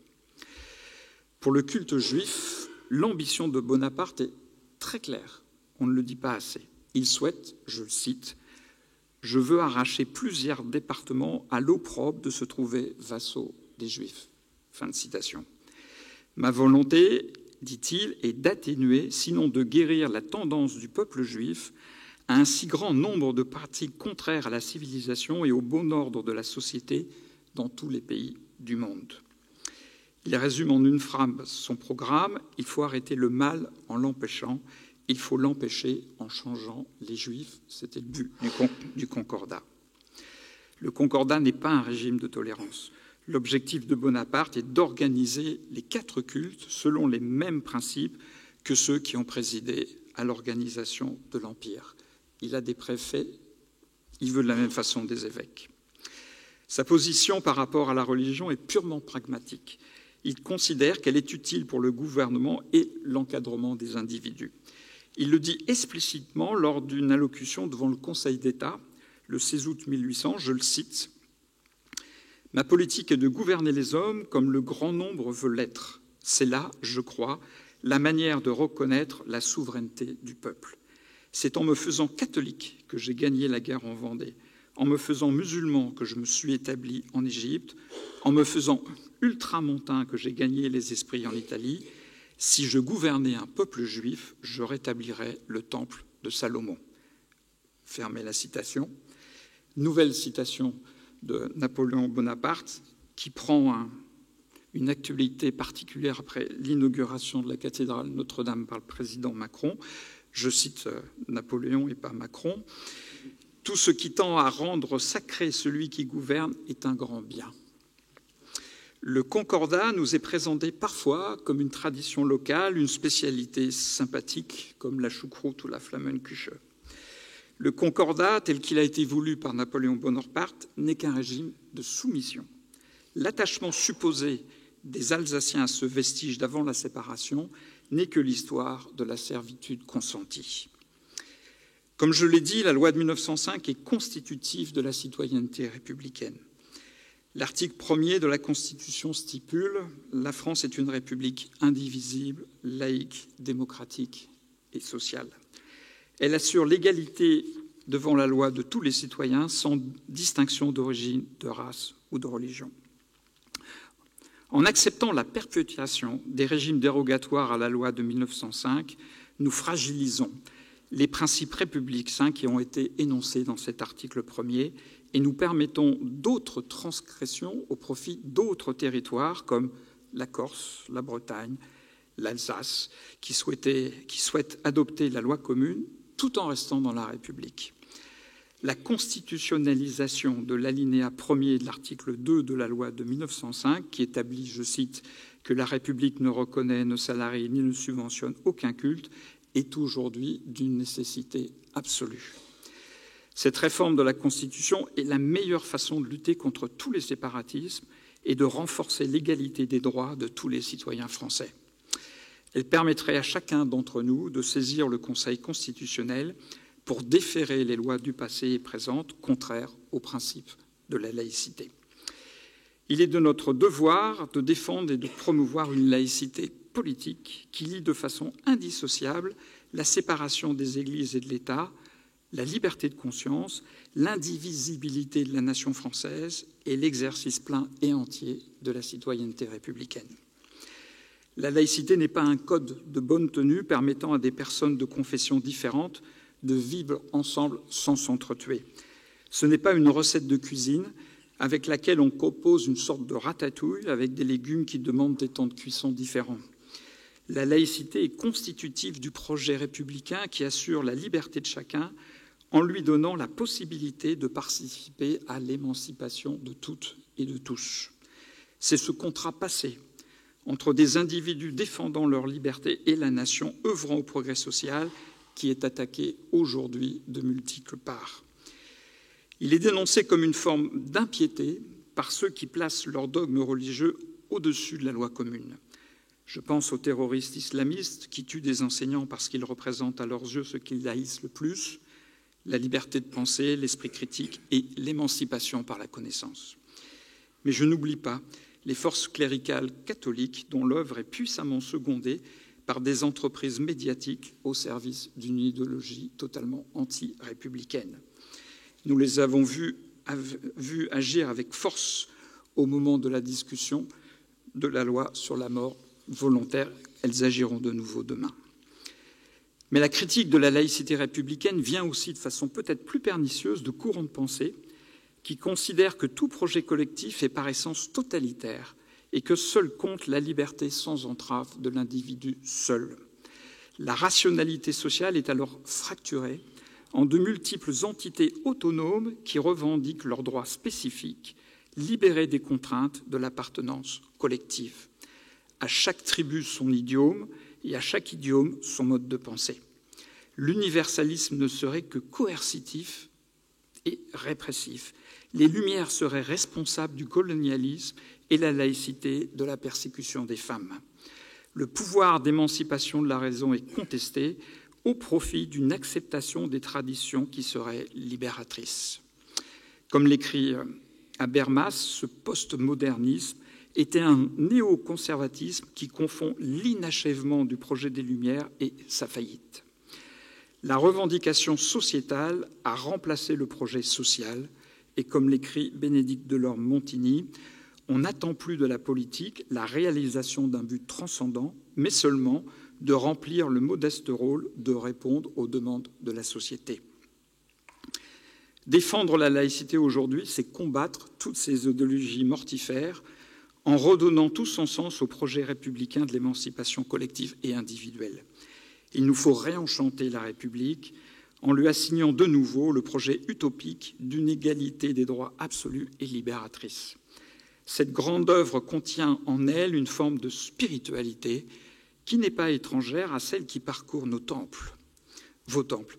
Pour le culte juif, l'ambition de Bonaparte est très claire. On ne le dit pas assez. Il souhaite, je le cite, « Je veux arracher plusieurs départements à l'opprobre de se trouver vassaux des Juifs. » Fin de citation. Ma volonté dit-il, est d'atténuer, sinon de guérir la tendance du peuple juif à un si grand nombre de pratiques contraires à la civilisation et au bon ordre de la société dans tous les pays du monde. Il résume en une phrase son programme: il faut arrêter le mal en l'empêchant, il faut l'empêcher en changeant les Juifs. C'était le but du Concordat. Le Concordat n'est pas un régime de tolérance. L'objectif de Bonaparte est d'organiser les 4 cultes selon les mêmes principes que ceux qui ont présidé à l'organisation de l'Empire. Il a des préfets, il veut de la même façon des évêques. Sa position par rapport à la religion est purement pragmatique. Il considère qu'elle est utile pour le gouvernement et l'encadrement des individus. Il le dit explicitement lors d'une allocution devant le Conseil d'État, le 16 août 1800, je le cite: « Ma politique est de gouverner les hommes comme le grand nombre veut l'être. C'est là, je crois, la manière de reconnaître la souveraineté du peuple. C'est en me faisant catholique que j'ai gagné la guerre en Vendée, en me faisant musulman que je me suis établi en Égypte, en me faisant ultramontain que j'ai gagné les esprits en Italie. Si je gouvernais un peuple juif, je rétablirais le temple de Salomon. » Fermez la citation. Nouvelle citation de Napoléon Bonaparte qui prend une actualité particulière après l'inauguration de la cathédrale Notre-Dame par le président Macron. Je cite Napoléon et pas Macron. « Tout ce qui tend à rendre sacré celui qui gouverne est un grand bien. » Le Concordat nous est présenté parfois comme une tradition locale, une spécialité sympathique comme la choucroute ou la Flammenküche. Le Concordat, tel qu'il a été voulu par Napoléon Bonaparte, n'est qu'un régime de soumission. L'attachement supposé des Alsaciens à ce vestige d'avant la séparation n'est que l'histoire de la servitude consentie. Comme je l'ai dit, la loi de 1905 est constitutive de la citoyenneté républicaine. L'article 1er de la Constitution stipule « La France est une république indivisible, laïque, démocratique et sociale ». Elle assure l'égalité devant la loi de tous les citoyens sans distinction d'origine, de race ou de religion. En acceptant la perpétuation des régimes dérogatoires à la loi de 1905, nous fragilisons les principes républicains qui ont été énoncés dans cet article 1er et nous permettons d'autres transgressions au profit d'autres territoires comme la Corse, la Bretagne, l'Alsace, qui souhaitent adopter la loi commune tout en restant dans la République. La constitutionnalisation de l'alinéa 1er de l'article 2 de la loi de 1905, qui établit, je cite, que la République ne reconnaît, ne salarie ni ne subventionne aucun culte, est aujourd'hui d'une nécessité absolue. Cette réforme de la Constitution est la meilleure façon de lutter contre tous les séparatismes et de renforcer l'égalité des droits de tous les citoyens français. Elle permettrait à chacun d'entre nous de saisir le Conseil constitutionnel pour déférer les lois du passé et présentes contraires aux principes de la laïcité. Il est de notre devoir de défendre et de promouvoir une laïcité politique qui lie de façon indissociable la séparation des Églises et de l'État, la liberté de conscience, l'indivisibilité de la nation française et l'exercice plein et entier de la citoyenneté républicaine. La laïcité n'est pas un code de bonne tenue permettant à des personnes de confessions différentes de vivre ensemble sans s'entretuer. Ce n'est pas une recette de cuisine avec laquelle on compose une sorte de ratatouille avec des légumes qui demandent des temps de cuisson différents. La laïcité est constitutive du projet républicain qui assure la liberté de chacun en lui donnant la possibilité de participer à l'émancipation de toutes et de tous. C'est ce contrat passé entre des individus défendant leur liberté et la nation œuvrant au progrès social qui est attaqué aujourd'hui de multiples parts. Il est dénoncé comme une forme d'impiété par ceux qui placent leurs dogmes religieux au-dessus de la loi commune. Je pense aux terroristes islamistes qui tuent des enseignants parce qu'ils représentent à leurs yeux ce qu'ils haïssent le plus, la liberté de penser, l'esprit critique et l'émancipation par la connaissance. Mais je n'oublie pas les forces cléricales catholiques dont l'œuvre est puissamment secondée par des entreprises médiatiques au service d'une idéologie totalement anti-républicaine. Nous les avons vus agir avec force au moment de la discussion de la loi sur la mort volontaires, elles agiront de nouveau demain. Mais la critique de la laïcité républicaine vient aussi de façon peut-être plus pernicieuse de courants de pensée qui considèrent que tout projet collectif est par essence totalitaire et que seule compte la liberté sans entrave de l'individu seul. La rationalité sociale est alors fracturée en de multiples entités autonomes qui revendiquent leurs droits spécifiques, libérés des contraintes de l'appartenance collective. À chaque tribu son idiome et à chaque idiome son mode de pensée. L'universalisme ne serait que coercitif et répressif. Les Lumières seraient responsables du colonialisme et la laïcité de la persécution des femmes. Le pouvoir d'émancipation de la raison est contesté au profit d'une acceptation des traditions qui serait libératrice. Comme l'écrit Habermas, ce postmodernisme était un néoconservatisme qui confond l'inachèvement du projet des Lumières et sa faillite. La revendication sociétale a remplacé le projet social et, comme l'écrit Bénédicte Delorme-Montigny, on n'attend plus de la politique la réalisation d'un but transcendant, mais seulement de remplir le modeste rôle de répondre aux demandes de la société. Défendre la laïcité aujourd'hui, c'est combattre toutes ces idéologies mortifères en redonnant tout son sens au projet républicain de l'émancipation collective et individuelle. Il nous faut réenchanter la République en lui assignant de nouveau le projet utopique d'une égalité des droits absolue et libératrice. Cette grande œuvre contient en elle une forme de spiritualité qui n'est pas étrangère à celle qui parcourt vos temples.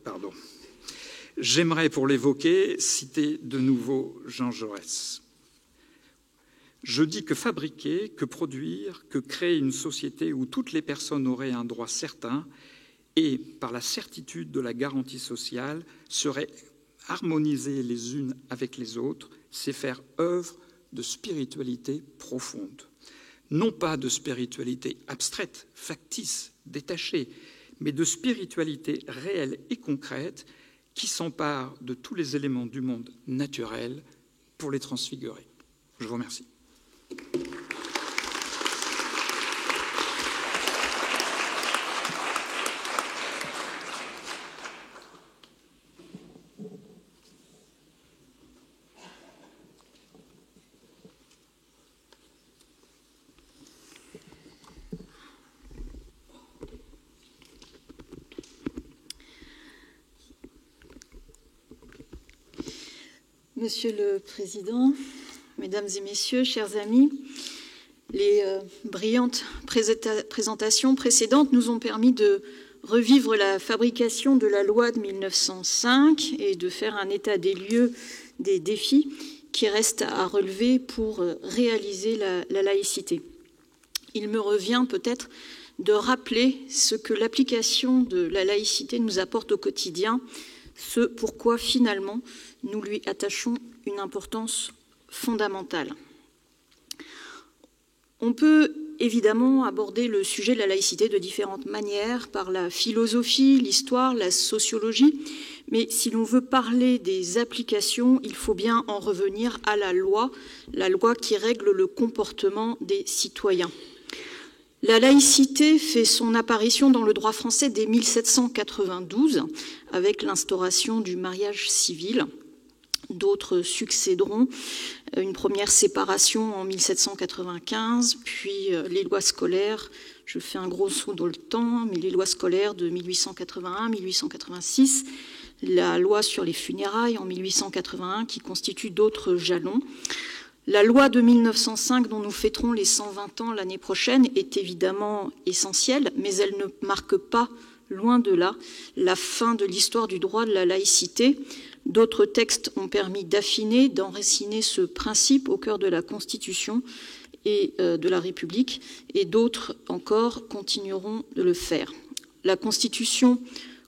J'aimerais, pour l'évoquer, citer de nouveau Jean Jaurès. Je dis que fabriquer, que produire, que créer une société où toutes les personnes auraient un droit certain et, par la certitude de la garantie sociale, seraient harmonisées les unes avec les autres, c'est faire œuvre de spiritualité profonde. Non pas de spiritualité abstraite, factice, détachée, mais de spiritualité réelle et concrète qui s'empare de tous les éléments du monde naturel pour les transfigurer. Je vous remercie. Monsieur le Président, Mesdames et Messieurs, chers amis, les brillantes présentations précédentes nous ont permis de revivre la fabrication de la loi de 1905 et de faire un état des lieux des défis qui restent à relever pour réaliser la laïcité. Il me revient peut-être de rappeler ce que l'application de la laïcité nous apporte au quotidien, ce pourquoi finalement nous lui attachons une importance fondamentale. On peut évidemment aborder le sujet de la laïcité de différentes manières, par la philosophie, l'histoire, la sociologie, mais si l'on veut parler des applications, il faut bien en revenir à la loi qui règle le comportement des citoyens. La laïcité fait son apparition dans le droit français dès 1792, avec l'instauration du mariage civil. D'autres succéderont, une première séparation en 1795, puis les lois scolaires, je fais un gros saut dans le temps, mais les lois scolaires de 1881-1886, la loi sur les funérailles en 1881 qui constitue d'autres jalons. La loi de 1905 dont nous fêterons les 120 ans l'année prochaine est évidemment essentielle, mais elle ne marque pas, loin de là, la fin de l'histoire du droit de la laïcité. D'autres textes ont permis d'affiner, d'enraciner ce principe au cœur de la Constitution et de la République, et d'autres encore continueront de le faire. La Constitution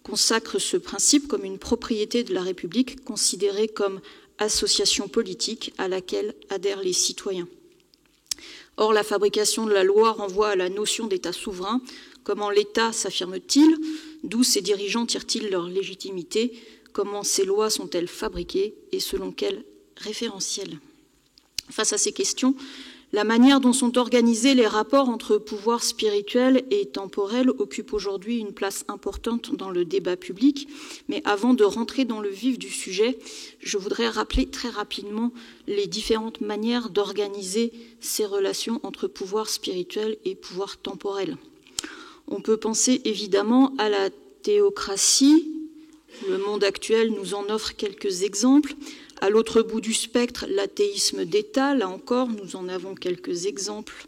consacre ce principe comme une propriété de la République, considérée comme association politique à laquelle adhèrent les citoyens. Or, la fabrication de la loi renvoie à la notion d'État souverain. Comment l'État s'affirme-t-il? D'où ses dirigeants tirent-ils leur légitimité? Comment ces lois sont-elles fabriquées et selon quel référentiel? Face à ces questions, La manière dont sont organisés les rapports entre pouvoir spirituel et temporel occupe aujourd'hui une place importante dans le débat public. Mais avant de rentrer dans le vif du sujet, je voudrais rappeler très rapidement les différentes manières d'organiser ces relations entre pouvoir spirituel et pouvoir temporel. On peut penser évidemment à la théocratie. Le monde actuel nous en offre quelques exemples. À l'autre bout du spectre, l'athéisme d'État, là encore, nous en avons quelques exemples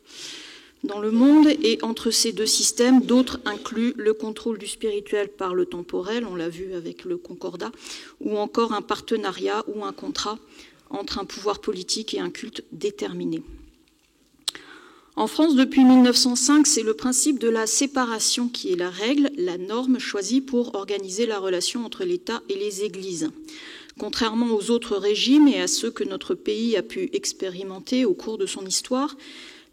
dans le monde. Et entre ces deux systèmes, d'autres incluent le contrôle du spirituel par le temporel, on l'a vu avec le Concordat, ou encore un partenariat ou un contrat entre un pouvoir politique et un culte déterminé. En France, depuis 1905, c'est le principe de la séparation qui est la règle, la norme choisie pour organiser la relation entre l'État et les églises. Contrairement aux autres régimes et à ceux que notre pays a pu expérimenter au cours de son histoire,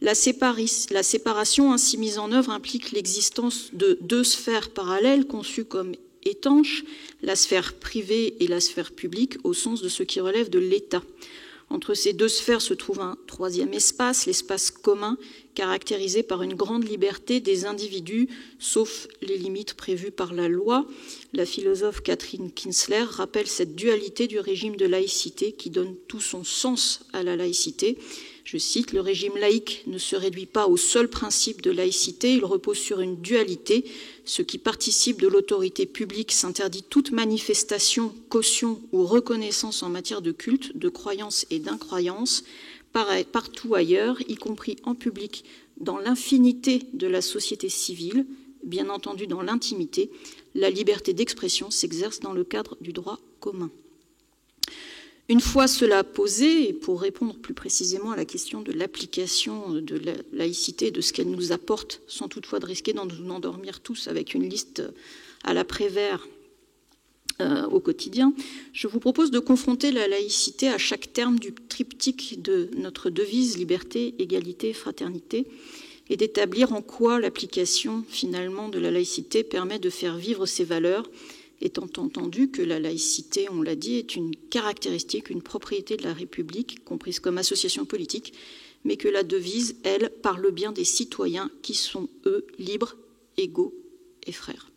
la séparation ainsi mise en œuvre implique l'existence de deux sphères parallèles conçues comme étanches, la sphère privée et la sphère publique, au sens de ce qui relève de l'État. Entre ces deux sphères se trouve un troisième espace, l'espace commun, caractérisé par une grande liberté des individus, sauf les limites prévues par la loi. La philosophe Catherine Kinsler rappelle cette dualité du régime de laïcité qui donne tout son sens à la laïcité. Je cite, « Le régime laïque ne se réduit pas au seul principe de laïcité, il repose sur une dualité. Ce qui participe de l'autorité publique s'interdit toute manifestation, caution ou reconnaissance en matière de culte, de croyance et d'incroyance. Partout ailleurs, y compris en public, dans l'infinité de la société civile, bien entendu dans l'intimité, la liberté d'expression s'exerce dans le cadre du droit commun. » Une fois cela posé, et pour répondre plus précisément à la question de l'application de la laïcité, de ce qu'elle nous apporte, sans toutefois de risquer d'en nous endormir tous avec une liste à la Prévert au quotidien, je vous propose de confronter la laïcité à chaque terme du triptyque de notre devise liberté, égalité, fraternité, et d'établir en quoi l'application finalement de la laïcité permet de faire vivre ces valeurs, étant entendu que la laïcité, on l'a dit, est une caractéristique, une propriété de la République, comprise comme association politique, mais que la devise, elle, parle bien des citoyens qui sont, eux, libres, égaux et frères.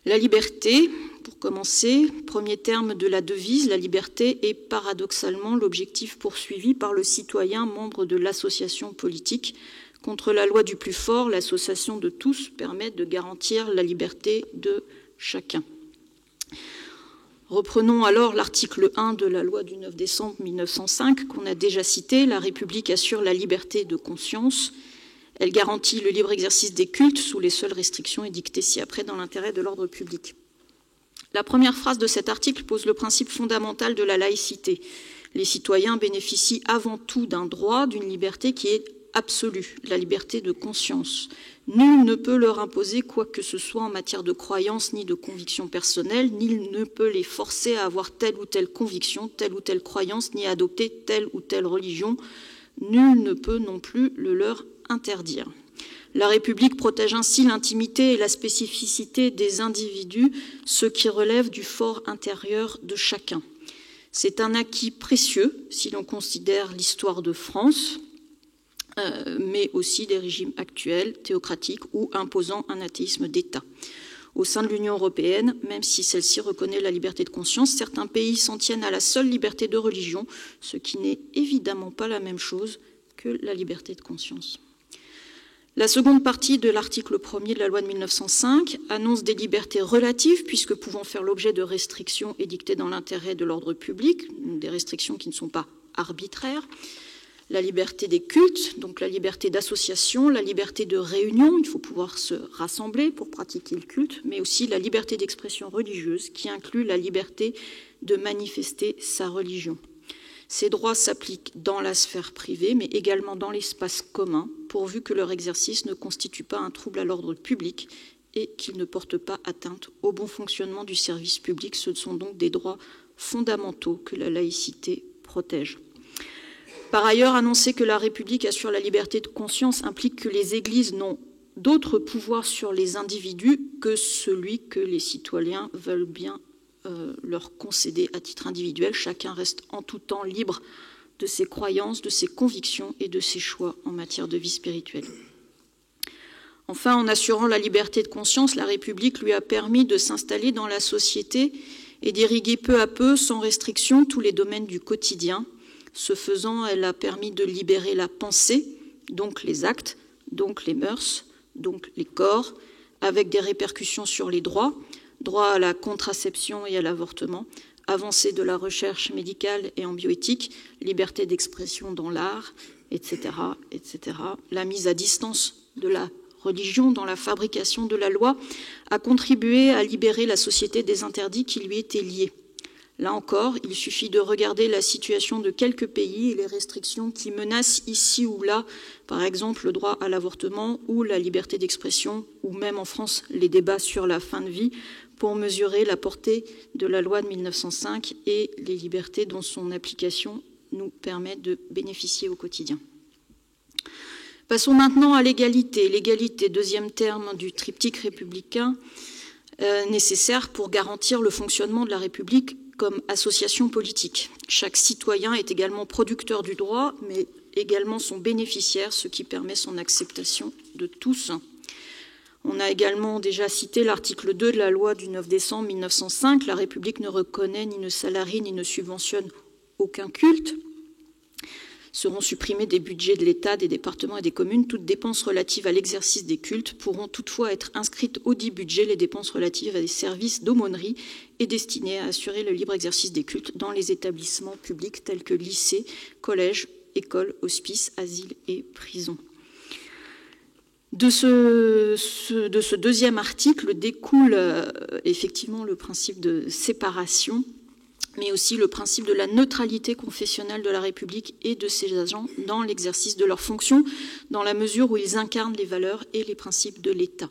La liberté, pour commencer, premier terme de la devise, la liberté est paradoxalement l'objectif poursuivi par le citoyen membre de l'association politique. Contre la loi du plus fort, l'association de tous permet de garantir la liberté de chacun. Reprenons alors l'article 1 de la loi du 9 décembre 1905 qu'on a déjà cité. La République assure la liberté de conscience. Elle garantit le libre exercice des cultes sous les seules restrictions édictées ci-après dans l'intérêt de l'ordre public. La première phrase de cet article pose le principe fondamental de la laïcité. Les citoyens bénéficient avant tout d'un droit, d'une liberté qui est absolue, la liberté de conscience. Nul ne peut leur imposer quoi que ce soit en matière de croyance ni de conviction personnelle, nul ne peut les forcer à avoir telle ou telle conviction, telle ou telle croyance, ni à adopter telle ou telle religion. Nul ne peut non plus le leur interdire. La République protège ainsi l'intimité et la spécificité des individus, ce qui relève du fort intérieur de chacun. C'est un acquis précieux si l'on considère l'histoire de France, mais aussi des régimes actuels, théocratiques ou imposant un athéisme d'État. Au sein de l'Union européenne, même si celle-ci reconnaît la liberté de conscience, certains pays s'en tiennent à la seule liberté de religion, ce qui n'est évidemment pas la même chose que la liberté de conscience. La seconde partie de l'article 1er de la loi de 1905 annonce des libertés relatives, puisque pouvant faire l'objet de restrictions édictées dans l'intérêt de l'ordre public, des restrictions qui ne sont pas arbitraires. La liberté des cultes, donc la liberté d'association, la liberté de réunion, il faut pouvoir se rassembler pour pratiquer le culte, mais aussi la liberté d'expression religieuse, qui inclut la liberté de manifester sa religion. Ces droits s'appliquent dans la sphère privée, mais également dans l'espace commun, pourvu que leur exercice ne constitue pas un trouble à l'ordre public et qu'il ne porte pas atteinte au bon fonctionnement du service public. Ce sont donc des droits fondamentaux que la laïcité protège. Par ailleurs, annoncer que la République assure la liberté de conscience implique que les églises n'ont d'autre pouvoir sur les individus que celui que les citoyens veulent bien leur concéder à titre individuel. Chacun reste en tout temps libre de ses croyances, de ses convictions et de ses choix en matière de vie spirituelle. Enfin, en assurant la liberté de conscience, la République lui a permis de s'installer dans la société et d'irriguer peu à peu, sans restriction, tous les domaines du quotidien. Ce faisant, elle a permis de libérer la pensée, donc les actes, donc les mœurs, donc les corps, avec des répercussions sur les droits, droit à la contraception et à l'avortement, avancée de la recherche médicale et en bioéthique, liberté d'expression dans l'art, etc., etc. La mise à distance de la religion dans la fabrication de la loi a contribué à libérer la société des interdits qui lui étaient liés. Là encore, il suffit de regarder la situation de quelques pays et les restrictions qui menacent ici ou là, par exemple le droit à l'avortement ou la liberté d'expression, ou même en France les débats sur la fin de vie, pour mesurer la portée de la loi de 1905 et les libertés dont son application nous permet de bénéficier au quotidien. Passons maintenant à l'égalité. L'égalité, deuxième terme du triptyque républicain, nécessaire pour garantir le fonctionnement de la République comme association politique. Chaque citoyen est également producteur du droit, mais également son bénéficiaire, ce qui permet son acceptation de tous. On a également déjà cité l'article 2 de la loi du 9 décembre 1905. La République ne reconnaît, ni ne salarie, ni ne subventionne aucun culte. Seront supprimés des budgets de l'État, des départements et des communes. Toutes dépenses relatives à l'exercice des cultes pourront toutefois être inscrites au dit budget les dépenses relatives à des services d'aumônerie et destinées à assurer le libre exercice des cultes dans les établissements publics tels que lycées, collèges, écoles, hospices, asiles et prisons. De ce deuxième article découle effectivement le principe de séparation, mais aussi le principe de la neutralité confessionnelle de la République et de ses agents dans l'exercice de leurs fonctions, dans la mesure où ils incarnent les valeurs et les principes de l'État.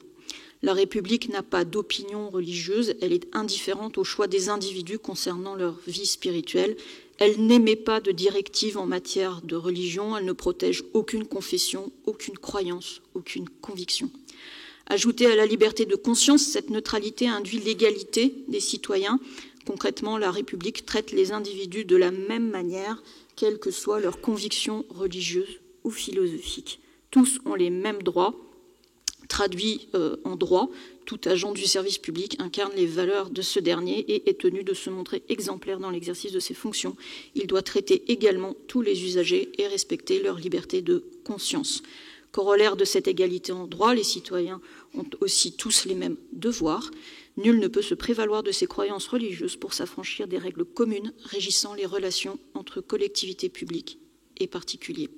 La République n'a pas d'opinion religieuse, elle est indifférente au choix des individus concernant leur vie spirituelle. Elle n'émet pas de directives en matière de religion, elle ne protège aucune confession, aucune croyance, aucune conviction. Ajoutée à la liberté de conscience, cette neutralité induit l'égalité des citoyens. Concrètement, la République traite les individus de la même manière, quelles que soient leurs convictions religieuses ou philosophiques. Tous ont les mêmes droits. Traduit en droit, tout agent du service public incarne les valeurs de ce dernier et est tenu de se montrer exemplaire dans l'exercice de ses fonctions. Il doit traiter également tous les usagers et respecter leur liberté de conscience. Corollaire de cette égalité en droit, les citoyens ont aussi tous les mêmes devoirs. Nul ne peut se prévaloir de ses croyances religieuses pour s'affranchir des règles communes régissant les relations entre collectivités publiques et particuliers.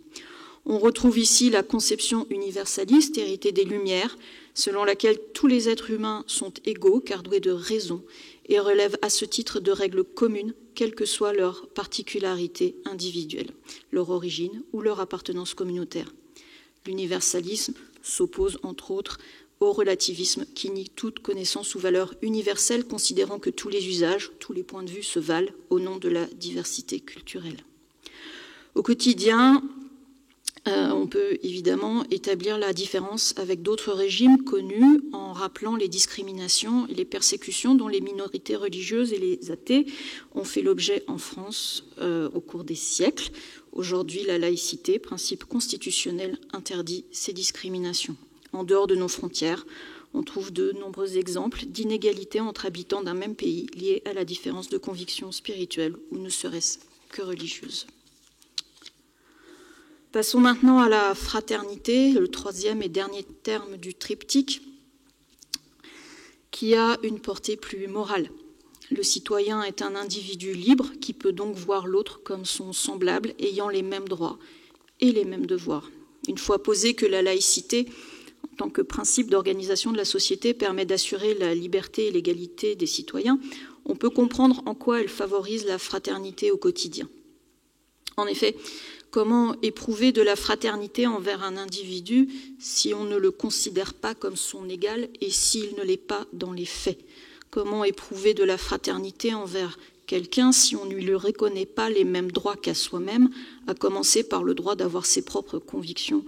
On retrouve ici la conception universaliste héritée des Lumières, selon laquelle tous les êtres humains sont égaux car doués de raison et relèvent à ce titre de règles communes, quelle que soit leur particularité individuelle, leur origine ou leur appartenance communautaire. L'universalisme s'oppose entre autres au relativisme qui nie toute connaissance ou valeur universelle, considérant que tous les usages, tous les points de vue se valent au nom de la diversité culturelle. Au quotidien, on peut évidemment établir la différence avec d'autres régimes connus en rappelant les discriminations et les persécutions dont les minorités religieuses et les athées ont fait l'objet en France au cours des siècles. Aujourd'hui, la laïcité, principe constitutionnel, interdit ces discriminations. En dehors de nos frontières, on trouve de nombreux exemples d'inégalités entre habitants d'un même pays liées à la différence de convictions spirituelles ou ne serait-ce que religieuses. Passons maintenant à la fraternité, le troisième et dernier terme du triptyque, qui a une portée plus morale. Le citoyen est un individu libre qui peut donc voir l'autre comme son semblable, ayant les mêmes droits et les mêmes devoirs. Une fois posé que la laïcité, en tant que principe d'organisation de la société, permet d'assurer la liberté et l'égalité des citoyens, on peut comprendre en quoi elle favorise la fraternité au quotidien. En effet, comment éprouver de la fraternité envers un individu si on ne le considère pas comme son égal et s'il ne l'est pas dans les faits? Comment éprouver de la fraternité envers quelqu'un si on ne lui reconnaît pas les mêmes droits qu'à soi-même, à commencer par le droit d'avoir ses propres convictions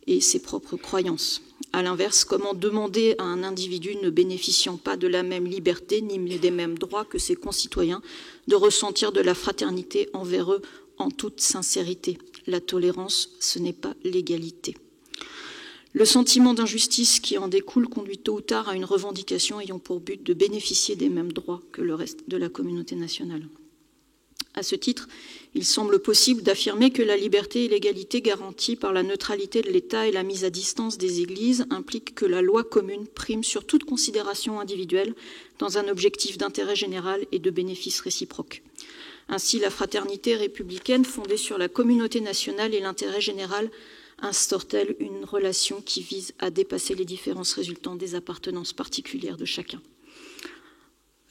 et ses propres croyances? À l'inverse, comment demander à un individu ne bénéficiant pas de la même liberté ni des mêmes droits que ses concitoyens de ressentir de la fraternité envers eux en toute sincérité. La tolérance, ce n'est pas l'égalité. Le sentiment d'injustice qui en découle conduit tôt ou tard à une revendication ayant pour but de bénéficier des mêmes droits que le reste de la communauté nationale. À ce titre, il semble possible d'affirmer que la liberté et l'égalité garanties par la neutralité de l'État et la mise à distance des Églises impliquent que la loi commune prime sur toute considération individuelle dans un objectif d'intérêt général et de bénéfice réciproque. Ainsi, la fraternité républicaine fondée sur la communauté nationale et l'intérêt général instaure-t-elle une relation qui vise à dépasser les différences résultant des appartenances particulières de chacun.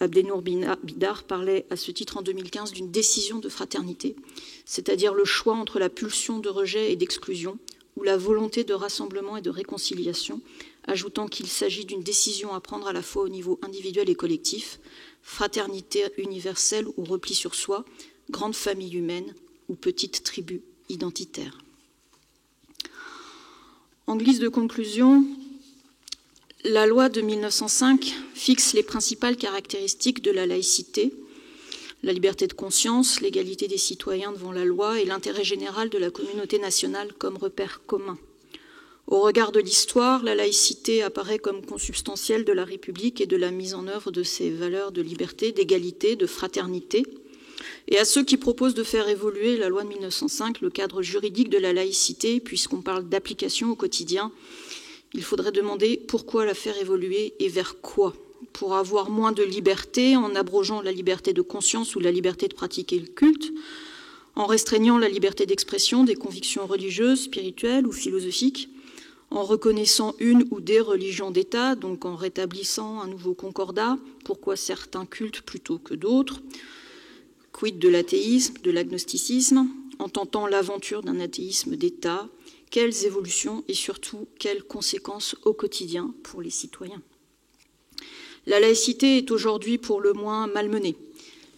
Abdenour Bidar parlait à ce titre en 2015 d'une décision de fraternité, c'est-à-dire le choix entre la pulsion de rejet et d'exclusion ou la volonté de rassemblement et de réconciliation, ajoutant qu'il s'agit d'une décision à prendre à la fois au niveau individuel et collectif, fraternité universelle ou repli sur soi, grande famille humaine ou petite tribu identitaire. En guise de conclusion, la loi de 1905 fixe les principales caractéristiques de la laïcité, la liberté de conscience, l'égalité des citoyens devant la loi et l'intérêt général de la communauté nationale comme repère commun. Au regard de l'histoire, la laïcité apparaît comme consubstantielle de la République et de la mise en œuvre de ses valeurs de liberté, d'égalité, de fraternité. Et à ceux qui proposent de faire évoluer la loi de 1905, le cadre juridique de la laïcité, puisqu'on parle d'application au quotidien, il faudrait demander pourquoi la faire évoluer et vers quoi. Pour avoir moins de liberté en abrogeant la liberté de conscience ou la liberté de pratiquer le culte, en restreignant la liberté d'expression des convictions religieuses, spirituelles ou philosophiques, en reconnaissant une ou des religions d'État, donc en rétablissant un nouveau concordat, pourquoi certains cultes plutôt que d'autres, quid de l'athéisme, de l'agnosticisme, en tentant l'aventure d'un athéisme d'État, quelles évolutions et surtout quelles conséquences au quotidien pour les citoyens. La laïcité est aujourd'hui pour le moins malmenée.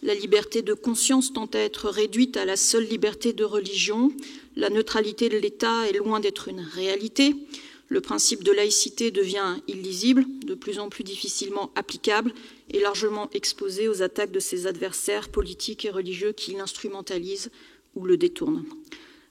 La liberté de conscience tend à être réduite à la seule liberté de religion. La neutralité de l'État est loin d'être une réalité. Le principe de laïcité devient illisible, de plus en plus difficilement applicable et largement exposé aux attaques de ses adversaires politiques et religieux qui l'instrumentalisent ou le détournent.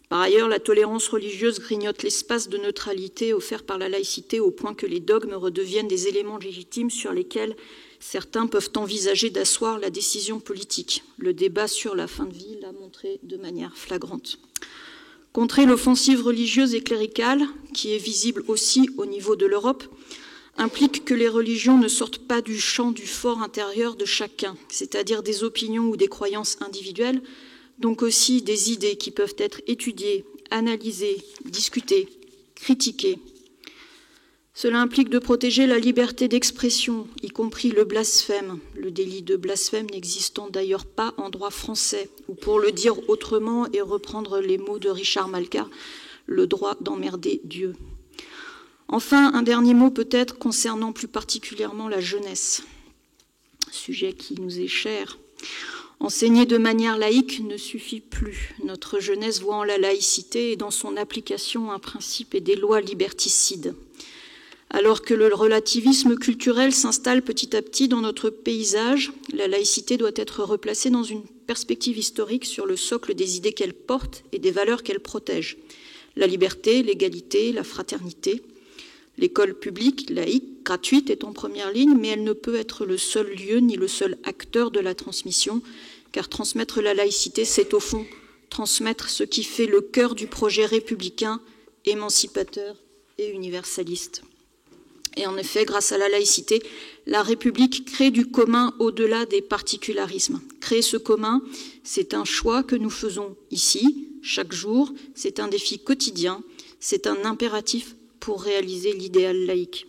Par ailleurs, la tolérance religieuse grignote l'espace de neutralité offert par la laïcité au point que les dogmes redeviennent des éléments légitimes sur lesquels certains peuvent envisager d'asseoir la décision politique. Le débat sur la fin de vie l'a montré de manière flagrante. Contrer l'offensive religieuse et cléricale, qui est visible aussi au niveau de l'Europe, implique que les religions ne sortent pas du champ du fort intérieur de chacun, c'est-à-dire des opinions ou des croyances individuelles, donc aussi des idées qui peuvent être étudiées, analysées, discutées, critiquées. Cela implique de protéger la liberté d'expression, y compris le blasphème, le délit de blasphème n'existant d'ailleurs pas en droit français, ou pour le dire autrement et reprendre les mots de Richard Malka, le droit d'emmerder Dieu. Enfin, un dernier mot peut-être concernant plus particulièrement la jeunesse, sujet qui nous est cher. Enseigner de manière laïque ne suffit plus. Notre jeunesse voit en la laïcité et dans son application un principe et des lois liberticides. Alors que le relativisme culturel s'installe petit à petit dans notre paysage, la laïcité doit être replacée dans une perspective historique sur le socle des idées qu'elle porte et des valeurs qu'elle protège. La liberté, l'égalité, la fraternité. L'école publique, laïque, gratuite est en première ligne, mais elle ne peut être le seul lieu ni le seul acteur de la transmission, car transmettre la laïcité, c'est au fond transmettre ce qui fait le cœur du projet républicain, émancipateur et universaliste. Et en effet, grâce à la laïcité, la République crée du commun au-delà des particularismes. Créer ce commun, c'est un choix que nous faisons ici, chaque jour, c'est un défi quotidien, c'est un impératif pour réaliser l'idéal laïque.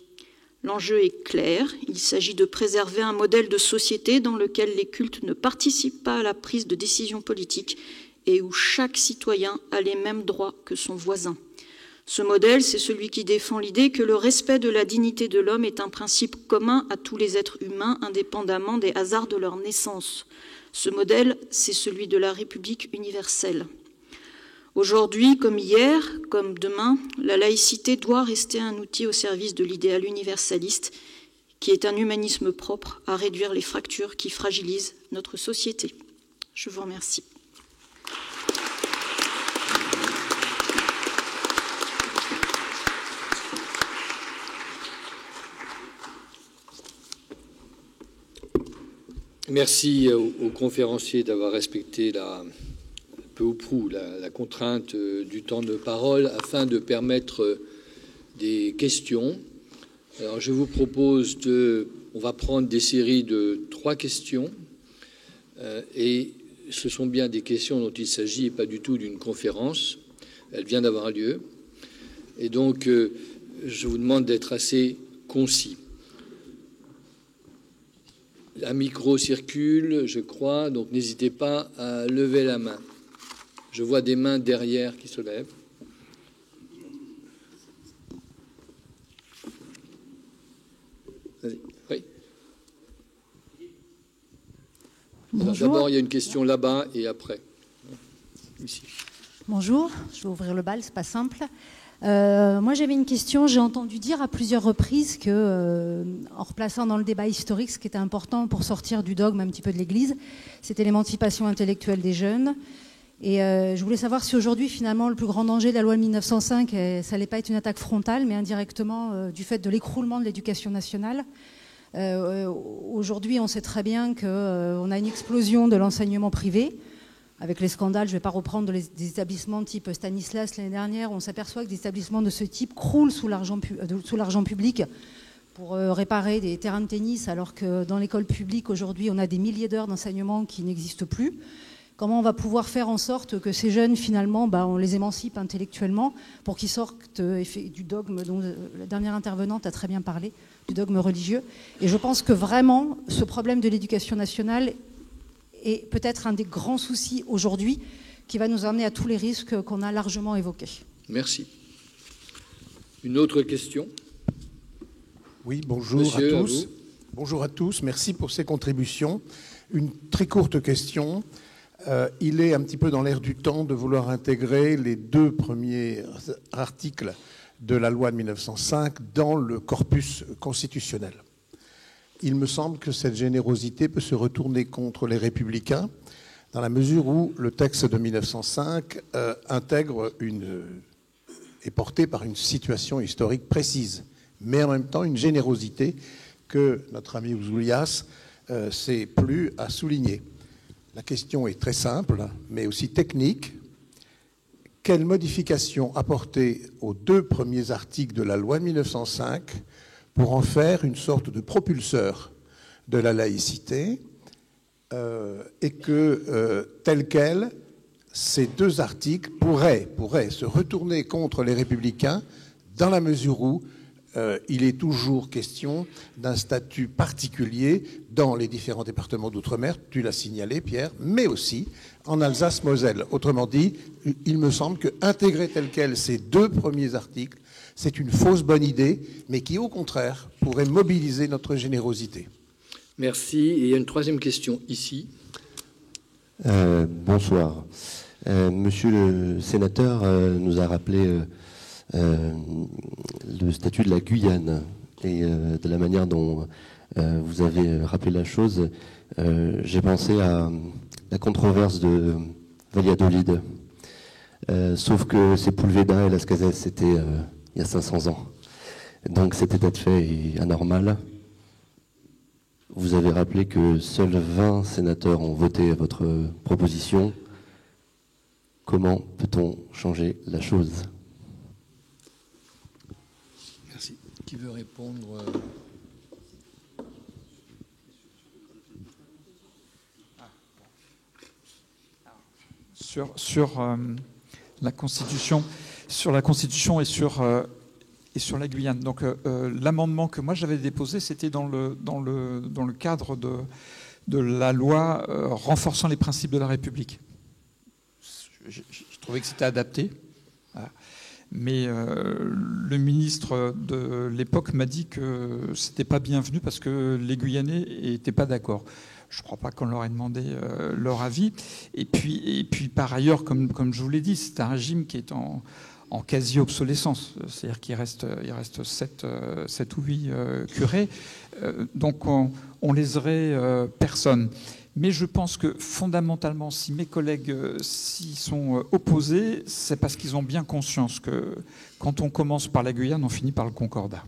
L'enjeu est clair, il s'agit de préserver un modèle de société dans lequel les cultes ne participent pas à la prise de décision politique et où chaque citoyen a les mêmes droits que son voisin. Ce modèle, c'est celui qui défend l'idée que le respect de la dignité de l'homme est un principe commun à tous les êtres humains, indépendamment des hasards de leur naissance. Ce modèle, c'est celui de la République universelle. Aujourd'hui, comme hier, comme demain, la laïcité doit rester un outil au service de l'idéal universaliste, qui est un humanisme propre à réduire les fractures qui fragilisent notre société. Je vous remercie. Merci aux conférenciers d'avoir respecté peu ou prou la contrainte du temps de parole afin de permettre des questions. Alors je vous propose on va prendre des séries de 3 questions et ce sont bien des questions dont il s'agit et pas du tout d'une conférence. Elle vient d'avoir lieu et donc je vous demande d'être assez concis. Un micro circule, je crois, donc n'hésitez pas à lever la main. Je vois des mains derrière qui se lèvent. Vas-y. Oui. Bonjour. D'abord, il y a une question là-bas et après. Ici. Bonjour, je vais ouvrir le bal, c'est pas simple. Moi, j'avais une question. J'ai entendu dire à plusieurs reprises que, en replaçant dans le débat historique, ce qui était important pour sortir du dogme un petit peu de l'Église, c'était l'émancipation intellectuelle des jeunes. Et je voulais savoir si aujourd'hui, finalement, le plus grand danger de la loi de 1905, ça n'allait pas être une attaque frontale, mais indirectement du fait de l'écroulement de l'éducation nationale. Aujourd'hui, on sait très bien qu'on a une explosion de l'enseignement privé. Avec les scandales, je ne vais pas reprendre des établissements type Stanislas l'année dernière, on s'aperçoit que des établissements de ce type croulent sous l'argent public pour réparer des terrains de tennis, alors que dans l'école publique, aujourd'hui, on a des milliers d'heures d'enseignement qui n'existent plus. Comment on va pouvoir faire en sorte que ces jeunes, finalement, on les émancipe intellectuellement pour qu'ils sortent du dogme dont la dernière intervenante a très bien parlé, du dogme religieux. Et je pense que vraiment, ce problème de l'éducation nationale est peut-être un des grands soucis aujourd'hui qui va nous amener à tous les risques qu'on a largement évoqués. Merci. Une autre question ? Oui, bonjour Monsieur, à tous. Bonjour à tous, merci pour ces contributions. Une très courte question. Il est un petit peu dans l'air du temps de vouloir intégrer les 2 premiers articles de la loi de 1905 dans le corpus constitutionnel. Il me semble que cette générosité peut se retourner contre les républicains dans la mesure où le texte de 1905 est porté par une situation historique précise, mais en même temps une générosité que notre ami Ouzoulias s'est plu à souligner. La question est très simple, mais aussi technique. Quelle modification apporter aux 2 premiers articles de la loi de 1905 pour en faire une sorte de propulseur de la laïcité et que, tel quel, ces 2 articles pourraient se retourner contre les républicains dans la mesure où il est toujours question d'un statut particulier dans les différents départements d'outre-mer, tu l'as signalé Pierre, mais aussi en Alsace-Moselle. Autrement dit, il me semble qu'intégrer tel quel ces 2 premiers articles, c'est une fausse bonne idée, mais qui, au contraire, pourrait mobiliser notre générosité. Merci. Et il y a une 3e question ici. Bonsoir. Monsieur le sénateur nous a rappelé le statut de la Guyane et de la manière dont vous avez rappelé la chose. J'ai pensé à la controverse de Valladolid. Sauf que Sepúlveda et Las Casas, c'était il y a 500 ans. Donc cet état de fait est anormal. Vous avez rappelé que seuls 20 sénateurs ont voté votre proposition. Comment peut-on changer la chose ? Merci. Qui veut répondre ? Sur la Constitution et sur la Guyane. Donc l'amendement que moi j'avais déposé, c'était dans le cadre de la loi renforçant les principes de la République. Je trouvais que c'était adapté. Voilà. Mais le ministre de l'époque m'a dit que c'était pas bienvenu parce que les Guyanais n'étaient pas d'accord. Je ne crois pas qu'on leur ait demandé leur avis. Et puis par ailleurs, comme je vous l'ai dit, c'est un régime qui est en quasi-obsolescence. C'est-à-dire qu'il reste 7 ou 8 curés. Donc on léserait personne. Mais je pense que fondamentalement, si mes collègues s'y sont opposés, c'est parce qu'ils ont bien conscience que quand on commence par la Guyane, on finit par le Concordat.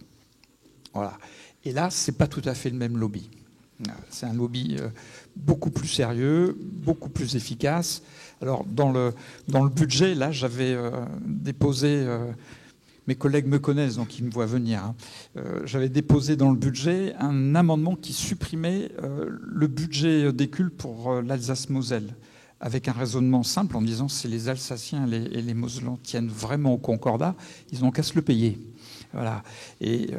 Voilà. Et là, ce n'est pas tout à fait le même lobby. C'est un lobby beaucoup plus sérieux, beaucoup plus efficace. Alors, dans le budget, là, j'avais déposé... mes collègues me connaissent, donc ils me voient venir. J'avais déposé dans le budget un amendement qui supprimait le budget des cultes pour l'Alsace-Moselle, avec un raisonnement simple en disant si les Alsaciens et les Mosellans tiennent vraiment au Concordat, ils n'ont qu'à se le payer. Voilà. Et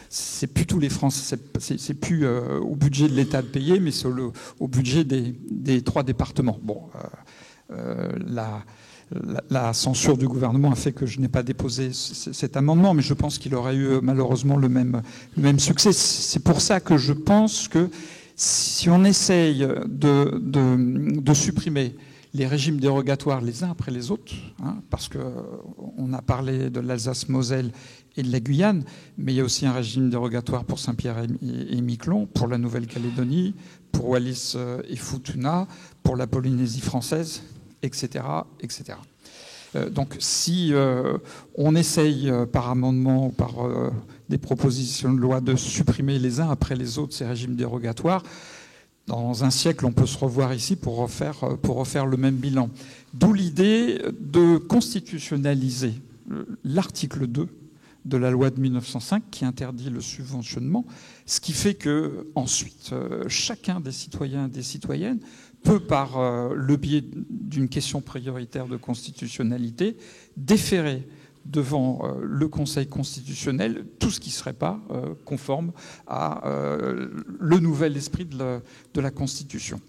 c'est plus tous les Français, c'est plus au budget de l'État de payer, mais c'est au budget des 3 départements. Bon, la censure du gouvernement a fait que je n'ai pas déposé cet amendement, mais je pense qu'il aurait eu malheureusement le même succès. C'est pour ça que je pense que si on essaye de supprimer les régimes dérogatoires les uns après les autres, parce qu'on a parlé de l'Alsace-Moselle et de la Guyane, mais il y a aussi un régime dérogatoire pour Saint-Pierre et Miquelon, pour la Nouvelle-Calédonie, pour Wallis et Futuna, pour la Polynésie française, etc. etc. Donc si on essaye par amendement ou par des propositions de loi de supprimer les uns après les autres ces régimes dérogatoires, dans un siècle, on peut se revoir ici pour refaire le même bilan. D'où l'idée de constitutionnaliser l'article 2 de la loi de 1905 qui interdit le subventionnement, ce qui fait que ensuite chacun des citoyens et des citoyennes peut, par le biais d'une question prioritaire de constitutionnalité, déférer devant le Conseil constitutionnel tout ce qui ne serait pas conforme à le nouvel esprit de la Constitution.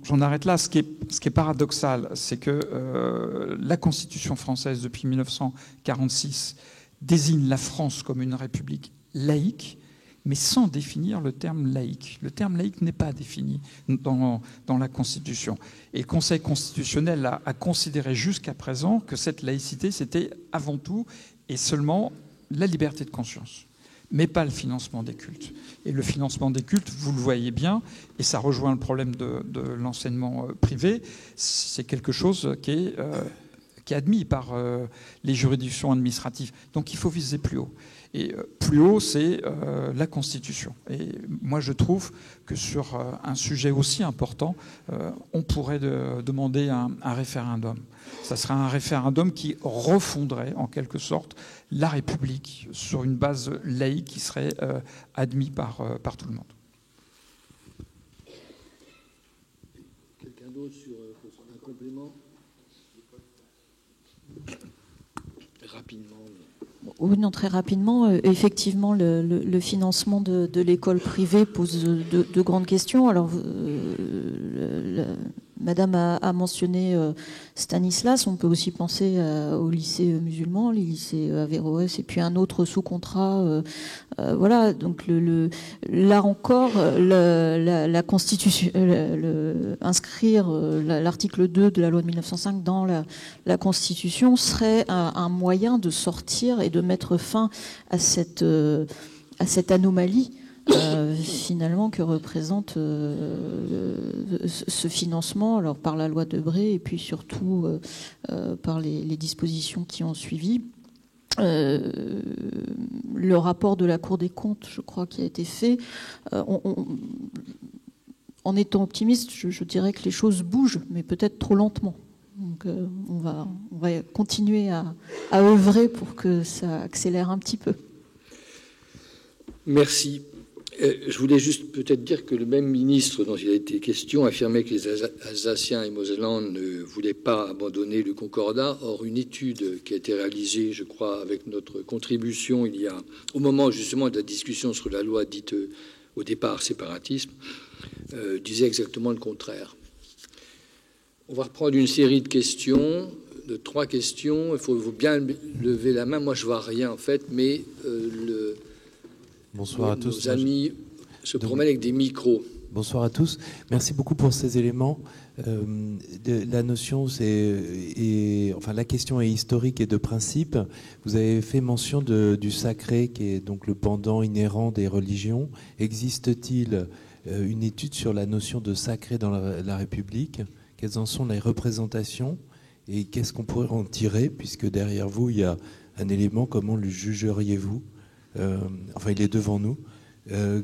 J'en arrête là. Ce qui est paradoxal, c'est que la Constitution française, depuis 1946, désigne la France comme une république laïque, mais sans définir le terme laïque. Le terme laïque n'est pas défini dans la Constitution. Et le Conseil constitutionnel a considéré jusqu'à présent que cette laïcité, c'était avant tout et seulement la liberté de conscience, mais pas le financement des cultes. Et le financement des cultes, vous le voyez bien, et ça rejoint le problème de l'enseignement privé, c'est quelque chose qui est admis par les juridictions administratives. Donc il faut viser plus haut. Et plus haut, c'est la Constitution. Et moi, je trouve que sur un sujet aussi important, on pourrait demander un référendum. Ça serait un référendum qui refondrait, en quelque sorte, la République sur une base laïque qui serait admise par tout le monde. Quelqu'un d'autre sur un complément ? Rapidement. Oui, non, très rapidement. Effectivement, le financement de l'école privée pose de grandes questions. Alors, Madame a mentionné Stanislas. On peut aussi penser au lycée musulman, les lycées Averroès, et puis un autre sous contrat. Voilà. Donc là encore, la Constitution, inscrire l'article 2 de la loi de 1905 dans la Constitution serait un moyen de sortir et de mettre fin à cette anomalie. Finalement que représente ce financement, alors par la loi Debré et puis surtout par les dispositions qui ont suivi. Le rapport de la Cour des comptes, je crois, qui a été fait, en étant optimiste, je dirais que les choses bougent, mais peut-être trop lentement. Donc on va continuer à œuvrer pour que ça accélère un petit peu. Merci. Je voulais juste peut-être dire que le même ministre dont il a été question affirmait que les Alsaciens et Mosellans ne voulaient pas abandonner le Concordat. Or, une étude qui a été réalisée, je crois, avec notre contribution au moment justement de la discussion sur la loi dite au départ séparatisme, disait exactement le contraire. On va reprendre une série de questions, de 3 questions. Il faut bien lever la main. Moi, je vois rien en fait, mais Bonsoir à tous. Nos amis se promènent avec des micros. Bonsoir à tous. Merci beaucoup pour ces éléments. La notion, la question est historique et de principe. Vous avez fait mention du sacré, qui est donc le pendant inhérent des religions. Existe-t-il une étude sur la notion de sacré dans la République? Quelles en sont les représentations et qu'est-ce qu'on pourrait en tirer, puisque derrière vous, il y a un élément, comment le jugeriez-vous? enfin, il est devant nous. Que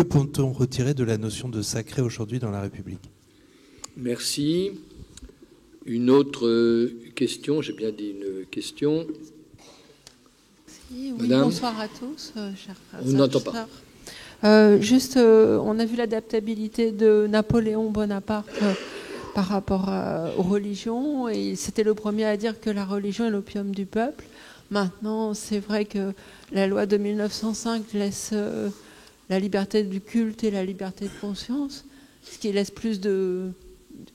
peut-on retirer de la notion de sacré aujourd'hui dans la République? Merci. Une autre question, j'ai bien dit une question. Oui, Madame. Bonsoir à tous, chers frères. On n'entend pas. On a vu l'adaptabilité de Napoléon Bonaparte par rapport aux religions, et c'était le premier à dire que la religion est l'opium du peuple. Maintenant, c'est vrai que la loi de 1905 laisse la liberté du culte et la liberté de conscience, ce qui laisse plus de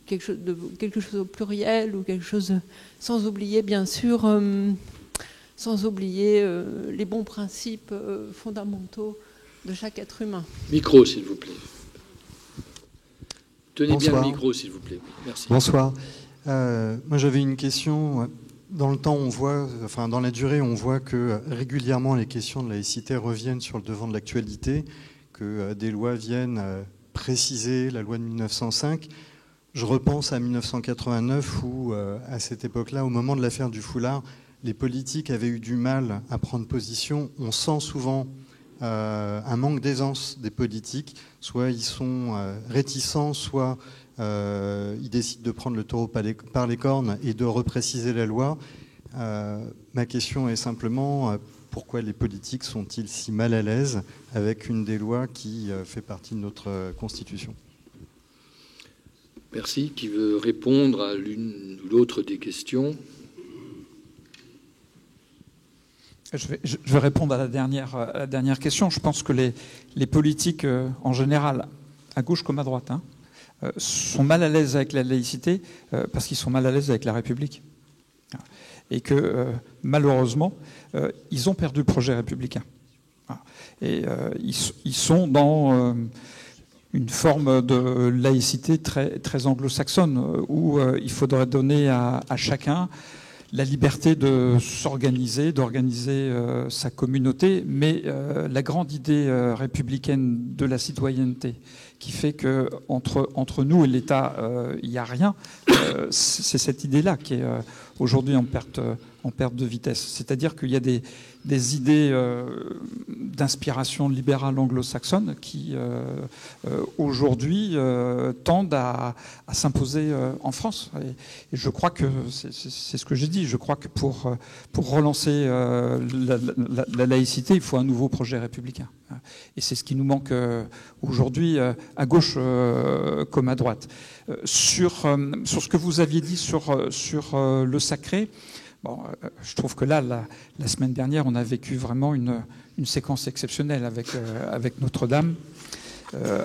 quelque chose au pluriel ou quelque chose, sans oublier bien sûr, les bons principes fondamentaux de chaque être humain. Micro, s'il vous plaît. Tenez Bonsoir. bien le micro, s'il vous plaît. Merci. Bonsoir. Moi, j'avais une question. Dans le temps, on voit, enfin, dans la durée, on voit que régulièrement les questions de laïcité reviennent sur le devant de l'actualité, que des lois viennent préciser la loi de 1905. Je repense à 1989 où, à cette époque-là, au moment de l'affaire du foulard, les politiques avaient eu du mal à prendre position. On sent souvent un manque d'aisance des politiques. Soit ils sont réticents, soit ils décident de prendre le taureau par les cornes et de repréciser la loi. Ma question est simplement pourquoi les politiques sont-ils si mal à l'aise avec une des lois qui fait partie de notre Constitution? Merci. Qui veut répondre à l'une ou l'autre des questions? Je vais répondre à la dernière question. Je pense que les politiques, en général, à gauche comme à droite, sont mal à l'aise avec la laïcité parce qu'ils sont mal à l'aise avec la République. Et que, malheureusement, ils ont perdu le projet républicain. Et ils sont dans une forme de laïcité très, très anglo-saxonne où il faudrait donner à chacun la liberté de s'organiser, d'organiser sa communauté, mais la grande idée républicaine de la citoyenneté qui fait que entre nous et l'État, il n'y a rien, c'est cette idée-là qui est aujourd'hui en perte de vitesse. C'est-à-dire qu'il y a des idées d'inspiration libérale anglo-saxonne qui aujourd'hui tendent à s'imposer en France. Et je crois que c'est ce que j'ai dit. Je crois que pour relancer la laïcité, il faut un nouveau projet républicain. Et c'est ce qui nous manque aujourd'hui à gauche comme à droite. Sur ce que vous aviez dit sur le sacré. Bon, je trouve que là, la semaine dernière, on a vécu vraiment une séquence exceptionnelle avec Notre-Dame,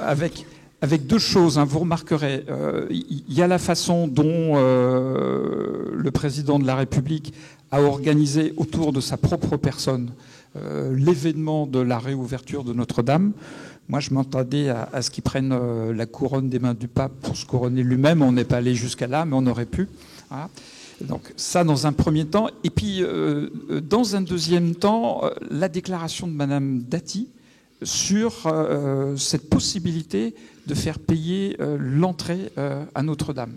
avec deux choses. Vous remarquerez, il y a la façon dont le président de la République a organisé autour de sa propre personne l'événement de la réouverture de Notre-Dame. Moi, je m'attendais à ce qu'il prenne la couronne des mains du pape pour se couronner lui-même. On n'est pas allé jusqu'à là, mais on aurait pu. Voilà. Donc ça, dans un premier temps. Et puis, dans un deuxième temps, la déclaration de Madame Dati sur cette possibilité de faire payer l'entrée à Notre-Dame,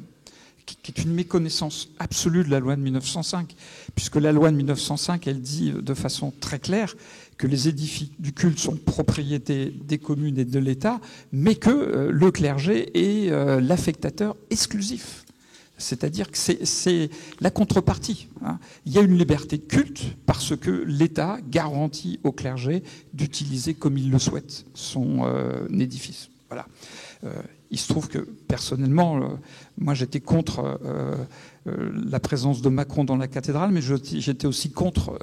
qui est une méconnaissance absolue de la loi de 1905, puisque la loi de 1905, elle dit de façon très claire que les édifices du culte sont propriété des communes et de l'État, mais que le clergé est l'affectateur exclusif. C'est-à-dire que c'est la contrepartie. Il y a une liberté de culte parce que l'État garantit au clergé d'utiliser comme il le souhaite son édifice. Voilà. Il se trouve que, personnellement, moi j'étais contre la présence de Macron dans la cathédrale, mais j'étais aussi contre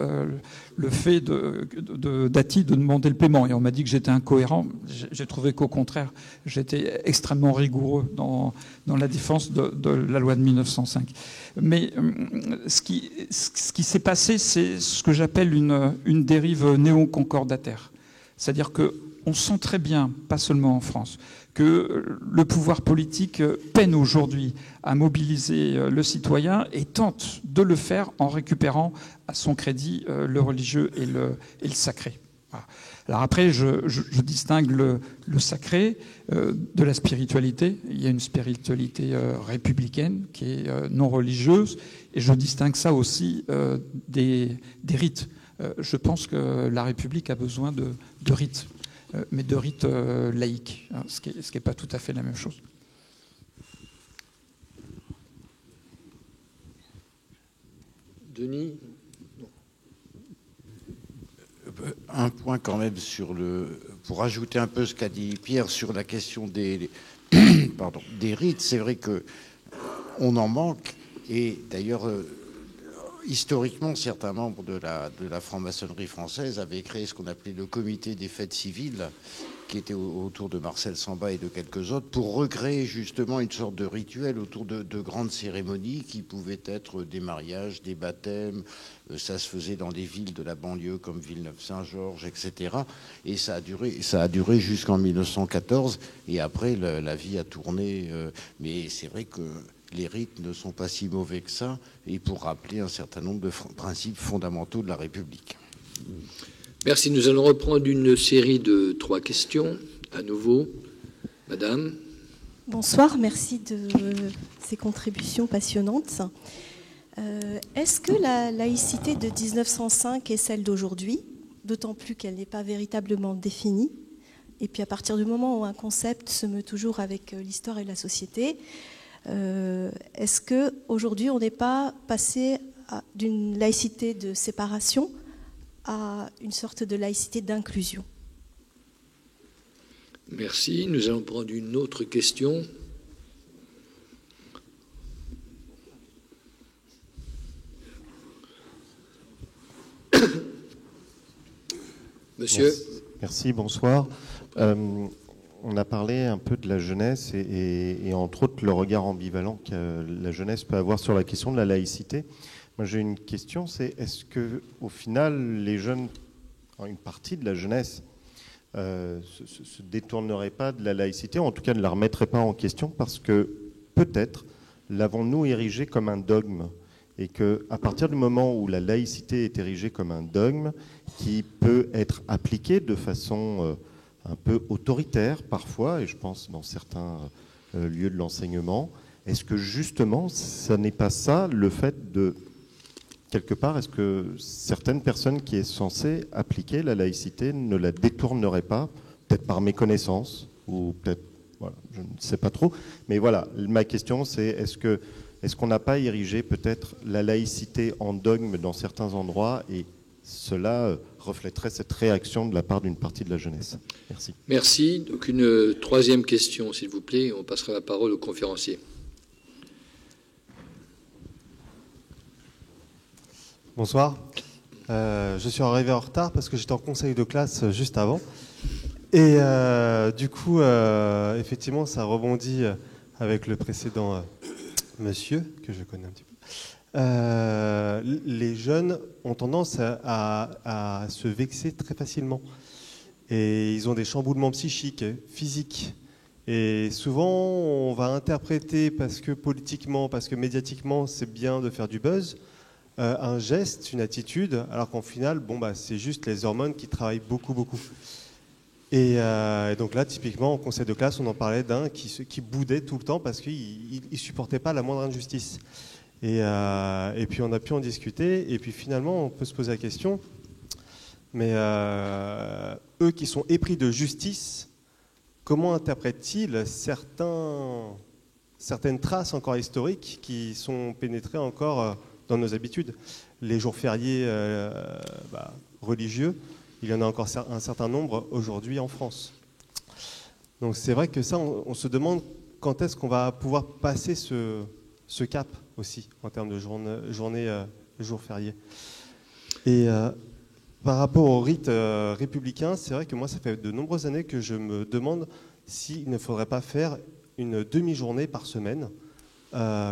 le fait Dati de demander le paiement. Et on m'a dit que j'étais incohérent. J'ai trouvé qu'au contraire, j'étais extrêmement rigoureux dans la défense de la loi de 1905. Mais ce qui s'est passé, c'est ce que j'appelle une dérive néoconcordataire. C'est-à-dire qu'on sent très bien, pas seulement en France, que le pouvoir politique peine aujourd'hui à mobiliser le citoyen et tente de le faire en récupérant à son crédit le religieux et le sacré. Voilà. Alors après, je distingue le sacré de la spiritualité. Il y a une spiritualité républicaine qui est non religieuse, et je distingue ça aussi des rites. Je pense que la République a besoin de rites, mais de rites laïques, hein, ce qui n'est pas tout à fait la même chose. Denis ? Un point quand même pour ajouter un peu ce qu'a dit Pierre sur la question des rites. C'est vrai qu'on en manque, et d'ailleurs historiquement certains membres de la franc-maçonnerie française avaient créé ce qu'on appelait le comité des fêtes civiles, qui était autour de Marcel Samba et de quelques autres, pour recréer justement une sorte de rituel autour de grandes cérémonies qui pouvaient être des mariages, des baptêmes. Ça se faisait dans des villes de la banlieue comme Villeneuve-Saint-Georges, etc. Et ça a duré jusqu'en 1914. Et après, la vie a tourné. Mais c'est vrai que les rites ne sont pas si mauvais que ça, et pour rappeler un certain nombre de principes fondamentaux de la République. Merci. Nous allons reprendre une série de 3 questions. À nouveau, Madame. Bonsoir, merci de ces contributions passionnantes. Est-ce que la laïcité de 1905 est celle d'aujourd'hui, d'autant plus qu'elle n'est pas véritablement définie? Et puis à partir du moment où un concept se meut toujours avec l'histoire et la société, est-ce qu'aujourd'hui on n'est pas passé d'une laïcité de séparation à une sorte de laïcité d'inclusion? Merci. Nous allons prendre une autre question. Monsieur. Merci, bonsoir. On a parlé un peu de la jeunesse et entre autres le regard ambivalent que la jeunesse peut avoir sur la question de la laïcité. Moi, j'ai une question, c'est est-ce que, au final, les jeunes, une partie de la jeunesse, se détournerait pas de la laïcité, ou en tout cas ne la remettrait pas en question, parce que peut-être l'avons-nous érigée comme un dogme, et que à partir du moment où la laïcité est érigée comme un dogme qui peut être appliqué de façon un peu autoritaire parfois, et je pense dans certains lieux de l'enseignement, est-ce que justement, ça n'est pas ça le fait de quelque part, est-ce que certaines personnes qui sont censées appliquer la laïcité ne la détourneraient pas, peut-être par méconnaissance, ou peut-être, voilà, je ne sais pas trop. Mais voilà, ma question c'est, est-ce qu'on n'a pas érigé peut-être la laïcité en dogme dans certains endroits, et cela reflèterait cette réaction de la part d'une partie de la jeunesse? Merci. Merci. Donc une 3e question, s'il vous plaît. On passera la parole au conférencier. Bonsoir. Je suis arrivé en retard parce que j'étais en conseil de classe juste avant. Et du coup, effectivement, ça rebondit avec le précédent monsieur, que je connais un petit peu. Les jeunes ont tendance à se vexer très facilement. Et ils ont des chamboulements psychiques, physiques. Et souvent, on va interpréter, parce que politiquement, parce que médiatiquement, c'est bien de faire du buzz, un geste, une attitude, alors qu'en final, c'est juste les hormones qui travaillent beaucoup, beaucoup. Et donc là, typiquement, en conseil de classe, on en parlait d'un qui boudait tout le temps parce qu'il ne supportait pas la moindre injustice. Et puis on a pu en discuter, et puis finalement, on peut se poser la question, mais eux qui sont épris de justice, comment interprètent-ils certaines traces encore historiques qui sont pénétrées encore dans nos habitudes? Les jours fériés religieux, il y en a encore un certain nombre aujourd'hui en France. Donc c'est vrai que ça, on se demande quand est-ce qu'on va pouvoir passer ce cap aussi, en termes de journée jours fériés. Et par rapport au rite républicain, c'est vrai que moi, ça fait de nombreuses années que je me demande s'il ne faudrait pas faire une demi-journée par semaine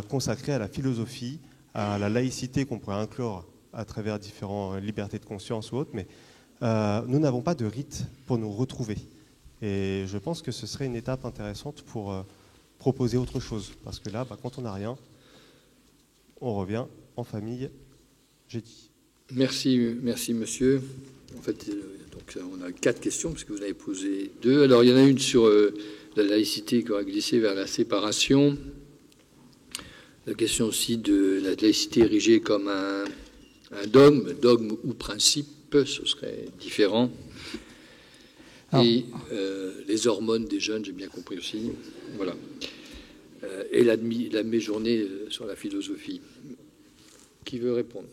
consacrée à la philosophie, à la laïcité qu'on pourrait inclure à travers différentes libertés de conscience ou autres, mais nous n'avons pas de rite pour nous retrouver. Et je pense que ce serait une étape intéressante pour proposer autre chose. Parce que là, quand on n'a rien, on revient en famille, j'ai dit. Merci monsieur. En fait, donc, on a 4 questions, parce que vous en avez posé 2. Alors, il y en a une sur la laïcité qui aura glissé vers la séparation. La question aussi de la laïcité érigée comme un dogme ou principe. peu, ce serait différent. Et les hormones des jeunes, j'ai bien compris aussi. Voilà. Et la demi-journée sur la philosophie. Qui veut répondre?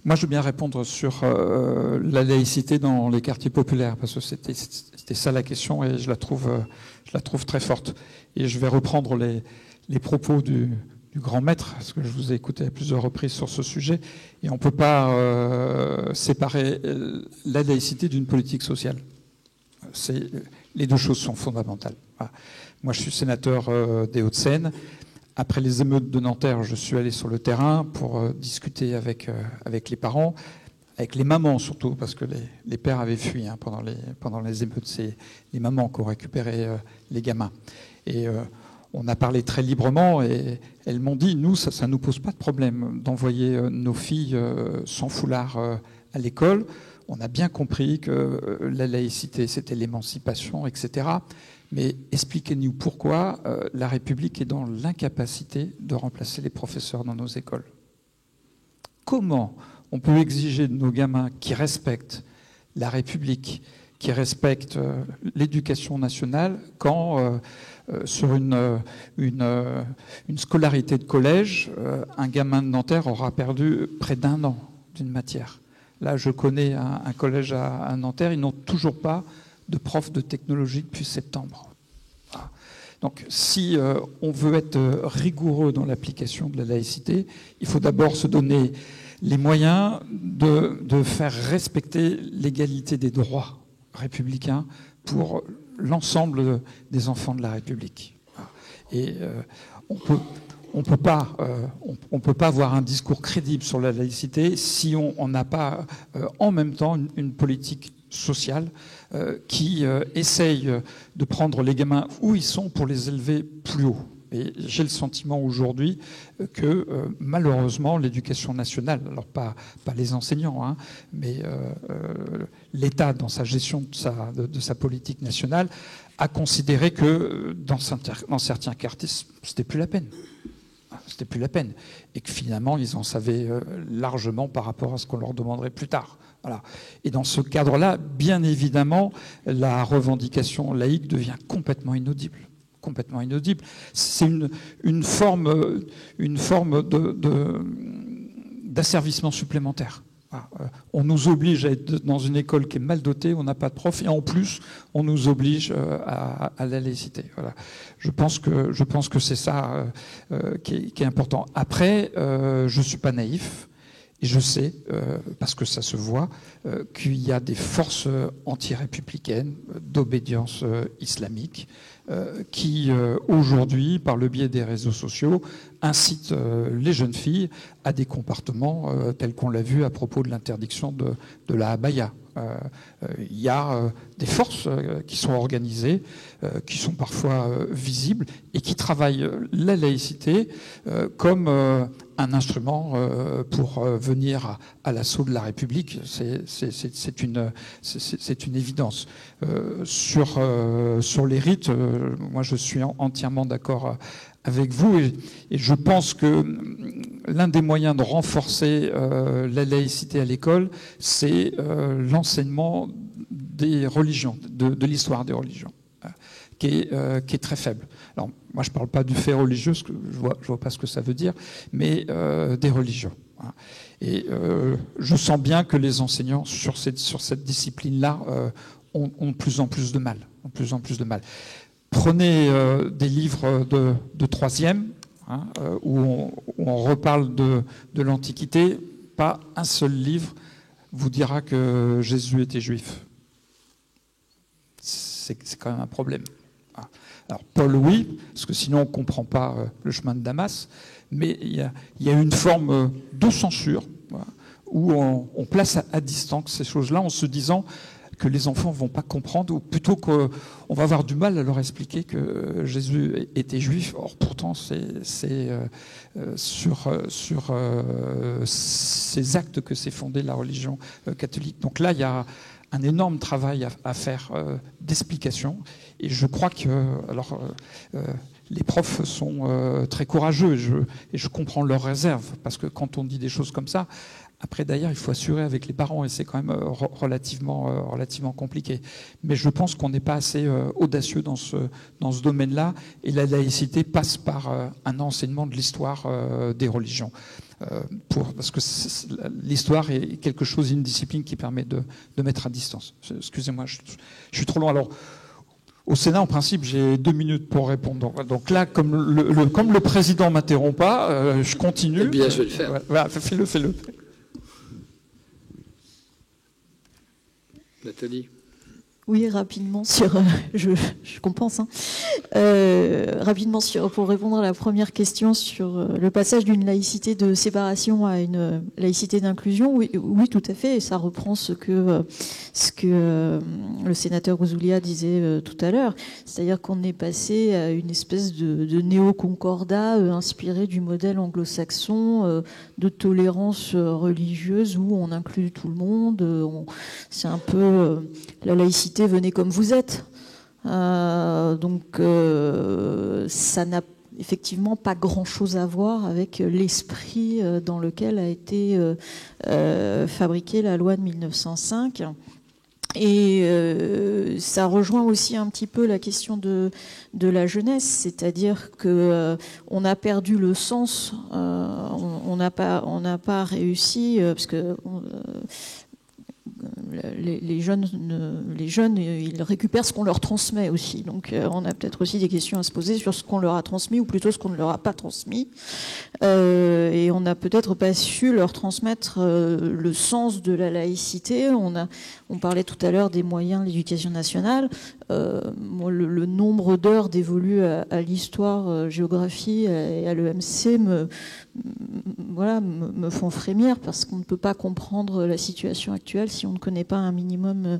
Moi, je veux bien répondre sur la laïcité dans les quartiers populaires, parce que c'était ça la question, et je la trouve très forte. Et je vais reprendre les propos du grand maître, parce que je vous ai écouté à plusieurs reprises sur ce sujet, et on ne peut pas séparer la laïcité d'une politique sociale. Les deux choses sont fondamentales. Voilà. Moi, je suis sénateur des Hauts-de-Seine. Après les émeutes de Nanterre, je suis allé sur le terrain pour discuter avec les parents, avec les mamans surtout, parce que les pères avaient fui pendant les émeutes. C'est les mamans qui ont récupéré les gamins. Et on a parlé très librement et elles m'ont dit, nous, ça ne nous pose pas de problème d'envoyer nos filles sans foulard à l'école. On a bien compris que la laïcité, c'était l'émancipation, etc. Mais expliquez-nous pourquoi la République est dans l'incapacité de remplacer les professeurs dans nos écoles. Comment on peut exiger de nos gamins qui respectent la République, qui respectent l'éducation nationale, quand sur une scolarité de collège, un gamin de Nanterre aura perdu près d'1 an d'une matière. Là, je connais un collège à Nanterre, ils n'ont toujours pas de prof de technologie depuis septembre. Voilà. Donc, si on veut être rigoureux dans l'application de la laïcité, il faut d'abord se donner les moyens de faire respecter l'égalité des droits républicains pour l'ensemble des enfants de la République. Et on ne peut pas avoir un discours crédible sur la laïcité si on n'a pas en même temps une politique sociale qui essaye de prendre les gamins où ils sont pour les élever plus haut. Et j'ai le sentiment aujourd'hui que malheureusement l'éducation nationale, alors pas les enseignants, hein, mais l'État dans sa gestion de sa politique nationale a considéré que dans certains quartiers c'était plus la peine. C'était plus la peine. Et que finalement, ils en savaient largement par rapport à ce qu'on leur demanderait plus tard. Voilà. Et dans ce cadre-là, bien évidemment, la revendication laïque devient complètement inaudible. Complètement inaudible. C'est une forme d'asservissement supplémentaire. On nous oblige à être dans une école qui est mal dotée, on n'a pas de prof, et en plus, on nous oblige à la laïcité. Voilà. Je pense que c'est ça qui est important. Après, je ne suis pas naïf, et je sais, parce que ça se voit, qu'il y a des forces anti-républicaines d'obédience islamique qui, aujourd'hui, par le biais des réseaux sociaux, incitent les jeunes filles à des comportements tels qu'on l'a vu à propos de l'interdiction de la abaya. Il y a des forces qui sont organisées, qui sont parfois visibles et qui travaillent la laïcité comme un instrument pour venir à l'assaut de la République. C'est une évidence. Sur les rites, moi je suis entièrement d'accord avec vous et je pense que l'un des moyens de renforcer la laïcité à l'école, c'est l'enseignement des religions, de l'histoire des religions, qui est très faible. Alors, moi, je ne parle pas du fait religieux, parce que je vois pas ce que ça veut dire, mais des religions. Et je sens bien que les enseignants sur cette discipline-là ont de plus en plus de mal. Prenez des livres de troisième, où on reparle de l'Antiquité. Pas un seul livre vous dira que Jésus était juif. C'est quand même un problème. Alors Paul, oui, parce que sinon on ne comprend pas le chemin de Damas, mais il y a une forme de censure où on place à distance ces choses-là en se disant que les enfants ne vont pas comprendre, ou plutôt qu'on va avoir du mal à leur expliquer que Jésus était juif. Or, pourtant, c'est sur ces actes que s'est fondée la religion catholique. Donc là, il y a un énorme travail à faire d'explication. Et je crois que les profs sont très courageux et je comprends leurs réserves, parce que quand on dit des choses comme ça, après d'ailleurs il faut assurer avec les parents et c'est quand même relativement compliqué. Mais je pense qu'on n'est pas assez audacieux dans ce domaine-là, et la laïcité passe par un enseignement de l'histoire des religions. Parce que l'histoire est quelque chose, une discipline qui permet de mettre à distance. Excusez-moi, je suis trop long. Alors, au Sénat, en principe, j'ai 2 minutes pour répondre. Donc là, comme le président ne m'interrompt pas, je continue. Eh bien, je vais le faire. Voilà, fais-le. Nathalie. Oui, rapidement sur, je compense, hein. Rapidement pour répondre à la première question sur le passage d'une laïcité de séparation à une laïcité d'inclusion. Oui, tout à fait. Et ça reprend ce que le sénateur Ouzoulias disait tout à l'heure, c'est-à-dire qu'on est passé à une espèce de néo-concordat inspiré du modèle anglo-saxon de tolérance religieuse où on inclut tout le monde. C'est un peu la laïcité. Venez comme vous êtes. Donc ça n'a effectivement pas grand-chose à voir avec l'esprit dans lequel a été fabriquée la loi de 1905. Et ça rejoint aussi un petit peu la question de la jeunesse, c'est-à-dire que on a perdu le sens, on n'a pas réussi, parce que les jeunes, ils récupèrent ce qu'on leur transmet aussi. Donc, on a peut-être aussi des questions à se poser sur ce qu'on leur a transmis, ou plutôt ce qu'on ne leur a pas transmis. Et on n'a peut-être pas su leur transmettre le sens de la laïcité. On parlait tout à l'heure des moyens de l'éducation nationale. Le nombre d'heures dévolues à l'histoire, géographie et à l'EMC me font frémir, parce qu'on ne peut pas comprendre la situation actuelle si on ne connaît pas un minimum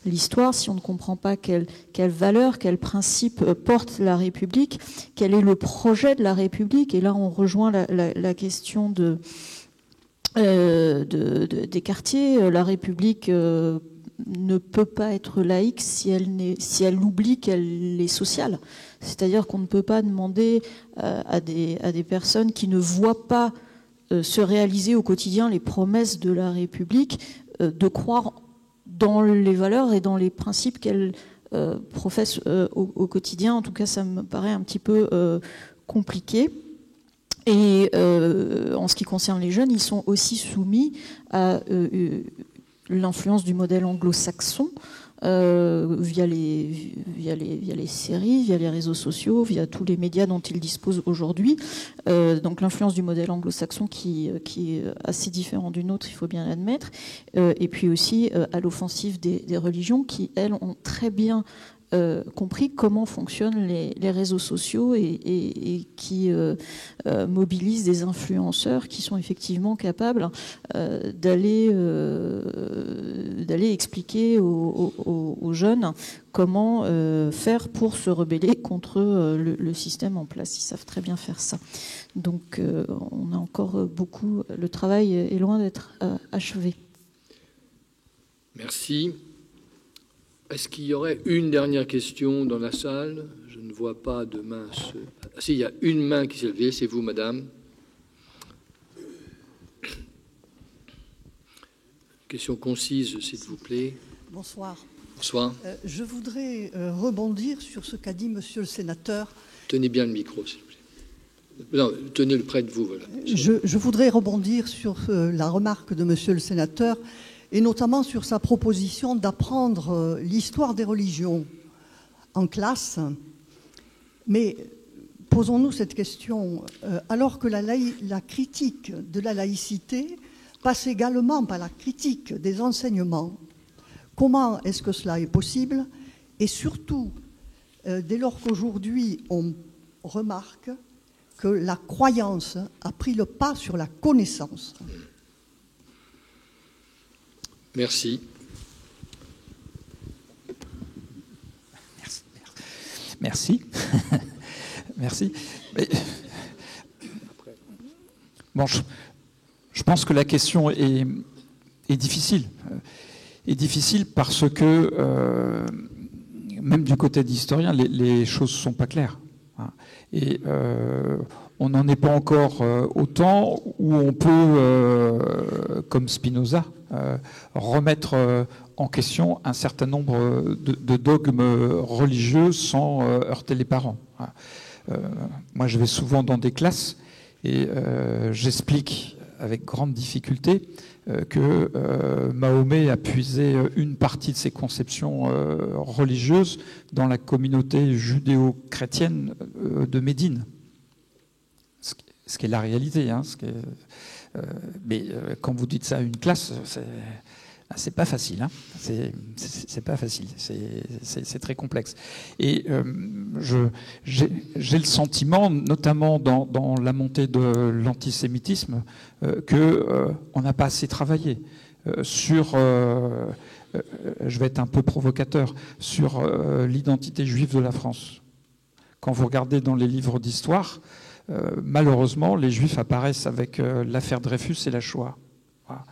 l'histoire, si on ne comprend pas quelle valeur, quel principe porte la République, quel est le projet de la République. Et là, on rejoint la question des quartiers. La République ne peut pas être laïque si elle oublie qu'elle est sociale. C'est-à-dire qu'on ne peut pas demander à des personnes qui ne voient pas se réaliser au quotidien les promesses de la République de croire dans les valeurs et dans les principes qu'elle professe au quotidien. En tout cas, ça me paraît un petit peu compliqué. Et en ce qui concerne les jeunes, ils sont aussi soumis à l'influence du modèle anglo-saxon, via les séries, via les réseaux sociaux, via tous les médias dont ils disposent aujourd'hui. Donc l'influence du modèle anglo-saxon qui est assez différent du nôtre, il faut bien l'admettre. Et puis aussi à l'offensive des religions qui, elles, ont très bien compris comment fonctionnent les réseaux sociaux et qui mobilisent des influenceurs qui sont effectivement capables d'aller expliquer aux jeunes comment faire pour se rebeller contre le système en place. Ils savent très bien faire ça. Donc on a encore beaucoup... Le travail est loin d'être achevé. Merci. Est-ce qu'il y aurait une dernière question dans la salle? Je ne vois pas de main. Ah, si, il y a une main qui s'est levée, c'est vous, madame. Question concise, s'il vous plaît. Bonsoir. Bonsoir. Je voudrais rebondir sur ce qu'a dit monsieur le sénateur. Tenez bien le micro, s'il vous plaît. Non, tenez-le près de vous, voilà. Je voudrais rebondir sur la remarque de monsieur le sénateur, et notamment sur sa proposition d'apprendre l'histoire des religions en classe. Mais posons-nous cette question, alors que la critique de la laïcité passe également par la critique des enseignements, comment est-ce que cela est possible? Et surtout, dès lors qu'aujourd'hui on remarque que la croyance a pris le pas sur la connaissance. Merci. Merci. Merci. Mais... Bon, je pense que la question est difficile. est difficile parce que, même du côté d'historien, les choses ne sont pas claires. Hein. Et on n'en est pas encore au temps où on peut, comme Spinoza, remettre en question un certain nombre de dogmes religieux sans heurter les parents. Moi, je vais souvent dans des classes et j'explique avec grande difficulté que Mahomet a puisé une partie de ses conceptions religieuses dans la communauté judéo-chrétienne de Médine. Ce qui est la réalité. Hein, mais quand vous dites ça à une classe, c'est pas facile. Hein, c'est pas facile. C'est très complexe. Et j'ai le sentiment, notamment dans la montée de l'antisémitisme, qu'on n'a pas assez travaillé sur, je vais être un peu provocateur, sur l'identité juive de la France. Quand vous regardez dans les livres d'histoire, malheureusement, les Juifs apparaissent avec l'affaire Dreyfus et la Shoah. Voilà.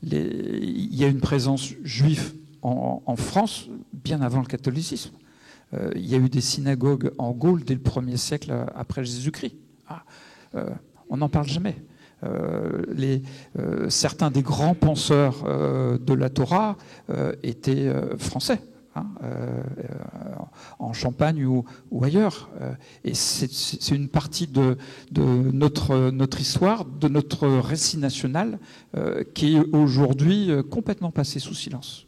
Il y a une présence juive en France bien avant le catholicisme. Il y a eu des synagogues en Gaule dès le 1er siècle après Jésus-Christ. On n'en parle jamais. Certains des grands penseurs de la Torah étaient français. En Champagne ou ailleurs. Et c'est une partie de notre histoire, de notre récit national qui est aujourd'hui complètement passé sous silence.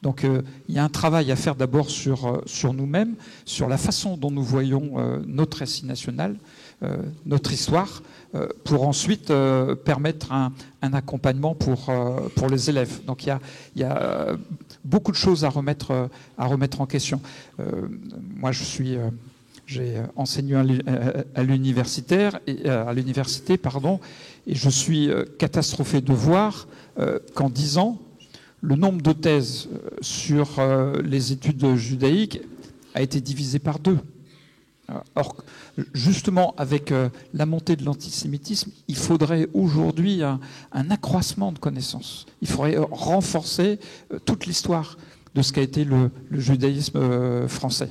Donc il y a un travail à faire d'abord sur nous-mêmes, sur la façon dont nous voyons notre récit national, notre histoire, pour ensuite permettre un accompagnement pour les élèves. Donc il y a beaucoup de choses à remettre en question. Moi, j'ai enseigné à l'université, et je suis catastrophé de voir qu'en 10 ans, le nombre de thèses sur les études judaïques a été divisé par 2. Or, justement, avec la montée de l'antisémitisme, il faudrait aujourd'hui un accroissement de connaissances. Il faudrait renforcer toute l'histoire de ce qu'a été le judaïsme français.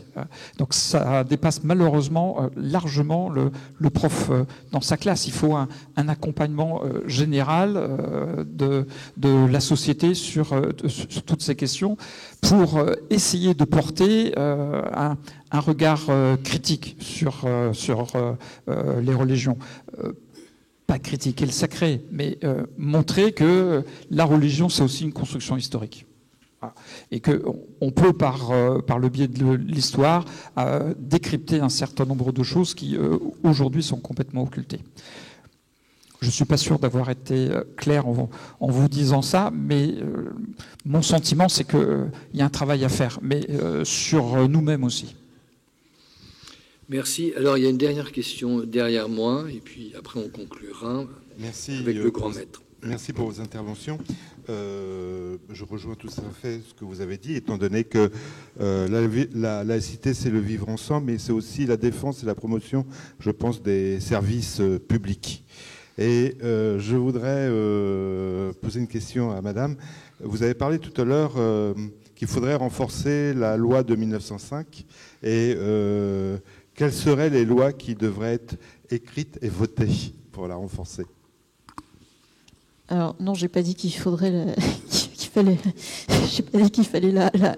Donc ça dépasse malheureusement largement le prof dans sa classe. Il faut un accompagnement général de la société sur toutes ces questions pour essayer de porter un regard critique sur les religions. Pas critiquer le sacré, mais montrer que la religion, c'est aussi une construction historique. Et qu'on peut, par le biais de l'histoire, décrypter un certain nombre de choses qui, aujourd'hui, sont complètement occultées. Je ne suis pas sûr d'avoir été clair en vous disant ça, mais mon sentiment, c'est qu'il y a un travail à faire, mais sur nous-mêmes aussi. Merci. Alors, il y a une dernière question derrière moi, et puis après, on conclura avec le grand maître. Merci pour vos interventions. Je rejoins tout à fait ce que vous avez dit, étant donné que la laïcité, c'est le vivre ensemble, mais c'est aussi la défense et la promotion, je pense, des services publics. Et je voudrais poser une question à Madame. Vous avez parlé tout à l'heure qu'il faudrait renforcer la loi de 1905. Et quelles seraient les lois qui devraient être écrites et votées pour la renforcer ? Alors non, j'ai pas dit qu'il fallait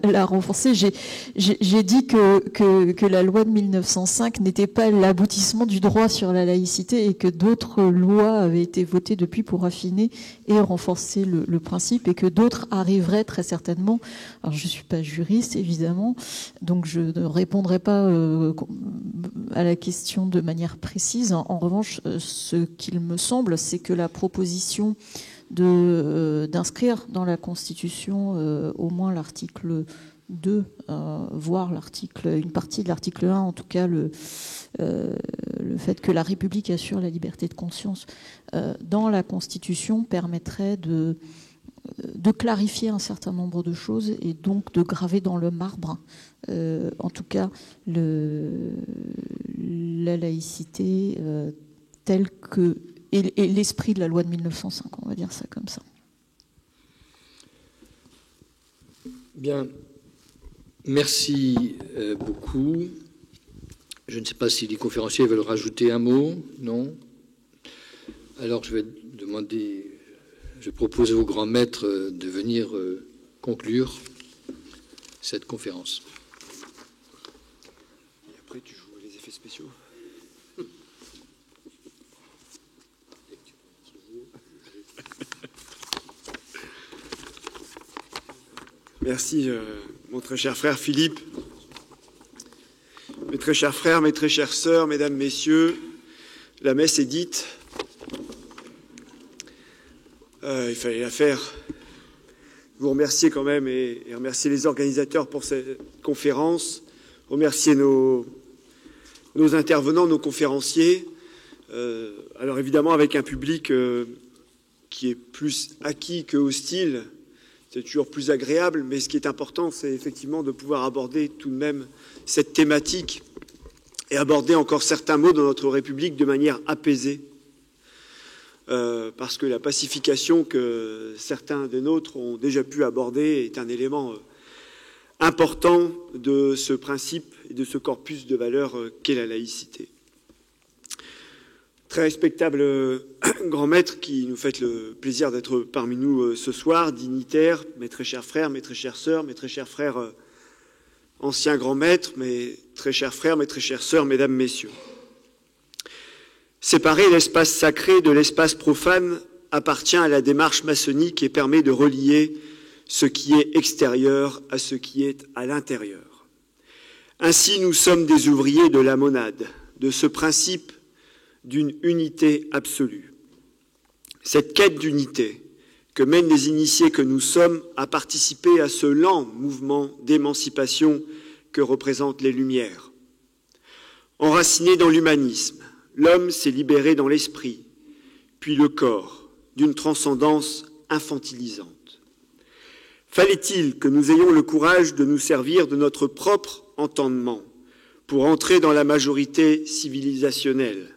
la renforcer. J'ai dit que la loi de 1905 n'était pas l'aboutissement du droit sur la laïcité et que d'autres lois avaient été votées depuis pour affiner et renforcer le principe, et que d'autres arriveraient très certainement. Alors je suis pas juriste évidemment, donc je ne répondrai pas à la question de manière précise. En revanche, ce qu'il me semble, c'est que la proposition d'inscrire dans la Constitution au moins l'article 2, voire une partie de l'article 1, en tout cas le fait que la République assure la liberté de conscience dans la Constitution permettrait de clarifier un certain nombre de choses et donc de graver dans le marbre, en tout cas, la laïcité telle que et l'esprit de la loi de 1905, on va dire ça comme ça. Bien, merci beaucoup. Je ne sais pas si les conférenciers veulent rajouter un mot. Non. Alors je propose au grand maître de venir conclure cette conférence. Et après, tu joues les effets spéciaux. Merci, mon très cher frère Philippe. Mes très chers frères, mes très chères sœurs, mesdames, messieurs, la messe est dite. Il fallait la faire. Vous remercier quand même et remercier les organisateurs pour cette conférence, remercier nos intervenants, nos conférenciers. Alors évidemment avec un public qui est plus acquis que hostile, c'est toujours plus agréable, mais ce qui est important, c'est effectivement de pouvoir aborder tout de même cette thématique et aborder encore certains mots dans notre République de manière apaisée. Parce que la pacification que certains des nôtres ont déjà pu aborder est un élément important de ce principe et de ce corpus de valeurs qu'est la laïcité. Très respectable grand maître qui nous fait le plaisir d'être parmi nous ce soir, dignitaires, mes très chers frères, mes très chères sœurs, mes très chers frères anciens grands maîtres, mes très chers frères, mes très chères sœurs, mesdames, messieurs. Séparer l'espace sacré de l'espace profane appartient à la démarche maçonnique et permet de relier ce qui est extérieur à ce qui est à l'intérieur. Ainsi, nous sommes des ouvriers de la monade, de ce principe d'une unité absolue. Cette quête d'unité que mènent les initiés que nous sommes a participé à ce lent mouvement d'émancipation que représentent les Lumières. Enraciné dans l'humanisme, l'homme s'est libéré dans l'esprit, puis le corps, d'une transcendance infantilisante. Fallait-il que nous ayons le courage de nous servir de notre propre entendement pour entrer dans la majorité civilisationnelle,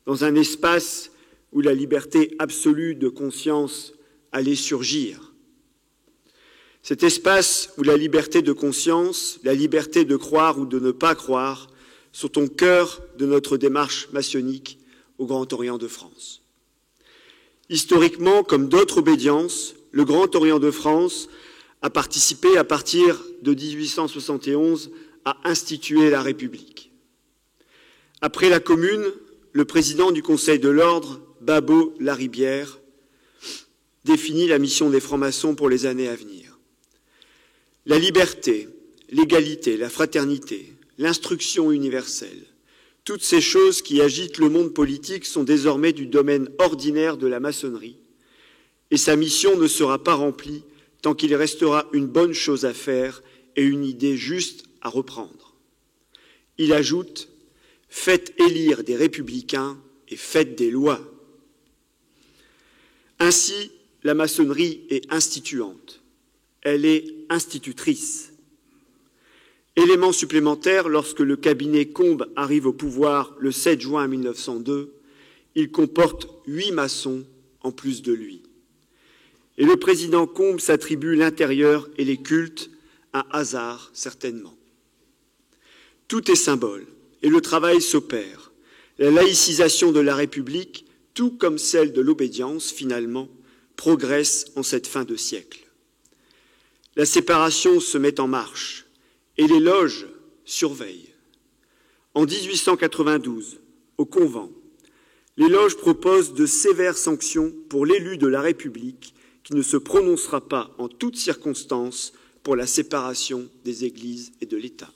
dans un espace où la liberté absolue de conscience allait surgir. Cet espace où la liberté de conscience, la liberté de croire ou de ne pas croire, sont au cœur de notre démarche maçonnique au Grand Orient de France. Historiquement, comme d'autres obédiences, le Grand Orient de France a participé à partir de 1871 à instituer la République. Après la Commune, le président du Conseil de l'Ordre, Babo Laribière, définit la mission des francs-maçons pour les années à venir. La liberté, l'égalité, la fraternité, l'instruction universelle, toutes ces choses qui agitent le monde politique sont désormais du domaine ordinaire de la maçonnerie, et sa mission ne sera pas remplie tant qu'il restera une bonne chose à faire et une idée juste à reprendre. Il ajoute « Faites élire des républicains et faites des lois ». Ainsi, la maçonnerie est instituante, elle est institutrice. Élément supplémentaire, lorsque le cabinet Combes arrive au pouvoir le 7 juin 1902, il comporte 8 maçons en plus de lui. Et le président Combes s'attribue l'intérieur et les cultes, un hasard certainement. Tout est symbole et le travail s'opère. La laïcisation de la République, tout comme celle de l'obédience finalement, progresse en cette fin de siècle. La séparation se met en marche et les loges surveillent. En 1892, au Convent, les loges proposent de sévères sanctions pour l'élu de la République qui ne se prononcera pas en toutes circonstances pour la séparation des églises et de l'État.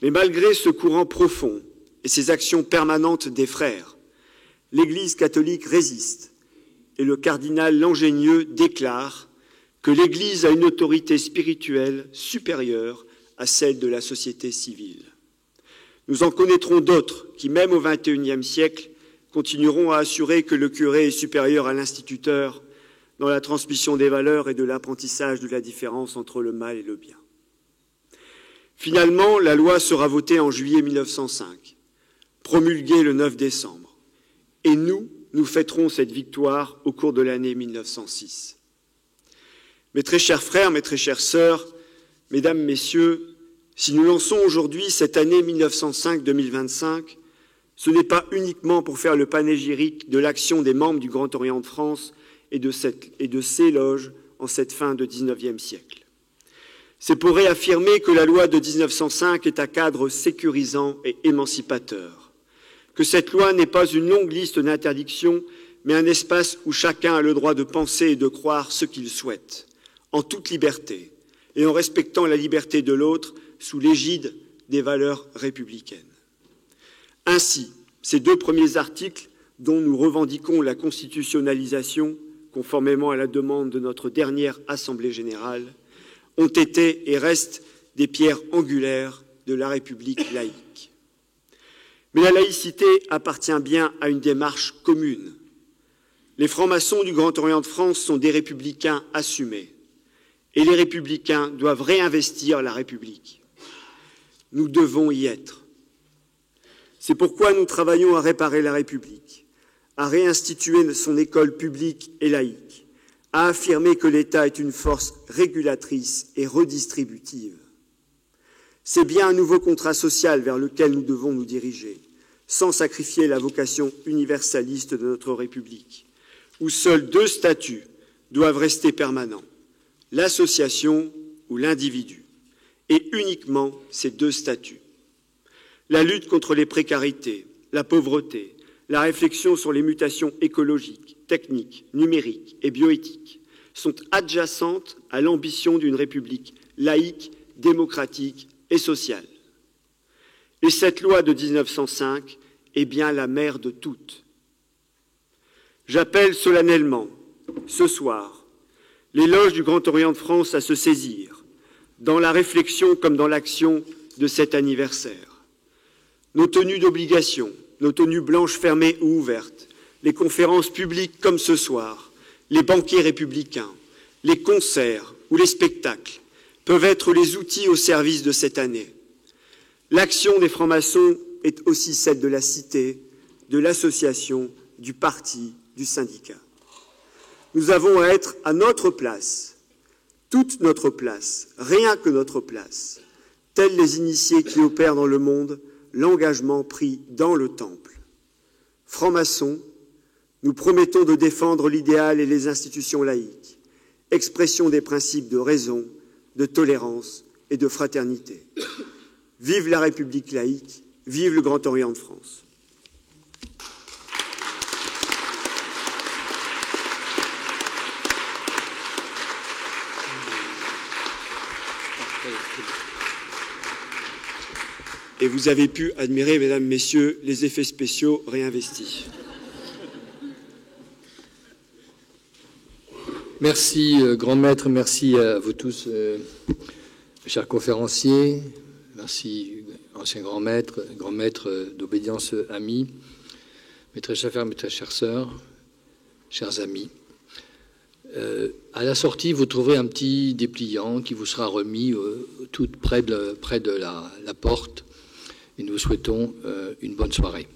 Mais malgré ce courant profond et ces actions permanentes des frères, l'Église catholique résiste et le cardinal Langenieux déclare que l'Église a une autorité spirituelle supérieure à celle de la société civile. Nous en connaîtrons d'autres qui, même au XXIe siècle, continueront à assurer que le curé est supérieur à l'instituteur dans la transmission des valeurs et de l'apprentissage de la différence entre le mal et le bien. Finalement, la loi sera votée en juillet 1905, promulguée le 9 décembre, et nous fêterons cette victoire au cours de l'année 1906. Mes très chers frères, mes très chères sœurs, mesdames, messieurs, si nous lançons aujourd'hui cette année 1905-2025, ce n'est pas uniquement pour faire le panégyrique de l'action des membres du Grand Orient de France et de ses loges en cette fin de XIXe siècle. C'est pour réaffirmer que la loi de 1905 est un cadre sécurisant et émancipateur, que cette loi n'est pas une longue liste d'interdictions, mais un espace où chacun a le droit de penser et de croire ce qu'il souhaite, en toute liberté, et en respectant la liberté de l'autre sous l'égide des valeurs républicaines. Ainsi, ces 2 premiers articles, dont nous revendiquons la constitutionnalisation, conformément à la demande de notre dernière Assemblée générale, ont été et restent des pierres angulaires de la République laïque. Mais la laïcité appartient bien à une démarche commune. Les francs-maçons du Grand Orient de France sont des républicains assumés, et les républicains doivent réinvestir la République. Nous devons y être. C'est pourquoi nous travaillons à réparer la République, à réinstituer son école publique et laïque, à affirmer que l'État est une force régulatrice et redistributive. C'est bien un nouveau contrat social vers lequel nous devons nous diriger, sans sacrifier la vocation universaliste de notre République, où seuls 2 statuts doivent rester permanents, l'association ou l'individu, et uniquement ces 2 statuts. La lutte contre les précarités, la pauvreté, la réflexion sur les mutations écologiques, techniques, numériques et bioéthiques sont adjacentes à l'ambition d'une République laïque, démocratique et sociale. Et cette loi de 1905 est bien la mère de toutes. J'appelle solennellement, ce soir, les loges du Grand Orient de France à se saisir, dans la réflexion comme dans l'action de cet anniversaire. Nos tenues d'obligation, nos tenues blanches fermées ou ouvertes, les conférences publiques comme ce soir, les banquets républicains, les concerts ou les spectacles peuvent être les outils au service de cette année. L'action des francs-maçons est aussi celle de la cité, de l'association, du parti, du syndicat. Nous avons à être à notre place, toute notre place, rien que notre place, tels les initiés qui opèrent dans le monde, l'engagement pris dans le temple. Francs-maçons, nous promettons de défendre l'idéal et les institutions laïques, expression des principes de raison, de tolérance et de fraternité. Vive la République laïque, vive le Grand Orient de France. Et vous avez pu admirer, mesdames, messieurs, les effets spéciaux réinvestis. Merci, grand maître, merci à vous tous, chers conférenciers, merci, anciens grands maîtres d'obédience amis, mes très chers frères, mes très chères sœurs, chers amis. À la sortie, vous trouverez un petit dépliant qui vous sera remis tout près de la porte. Et nous vous souhaitons une bonne soirée.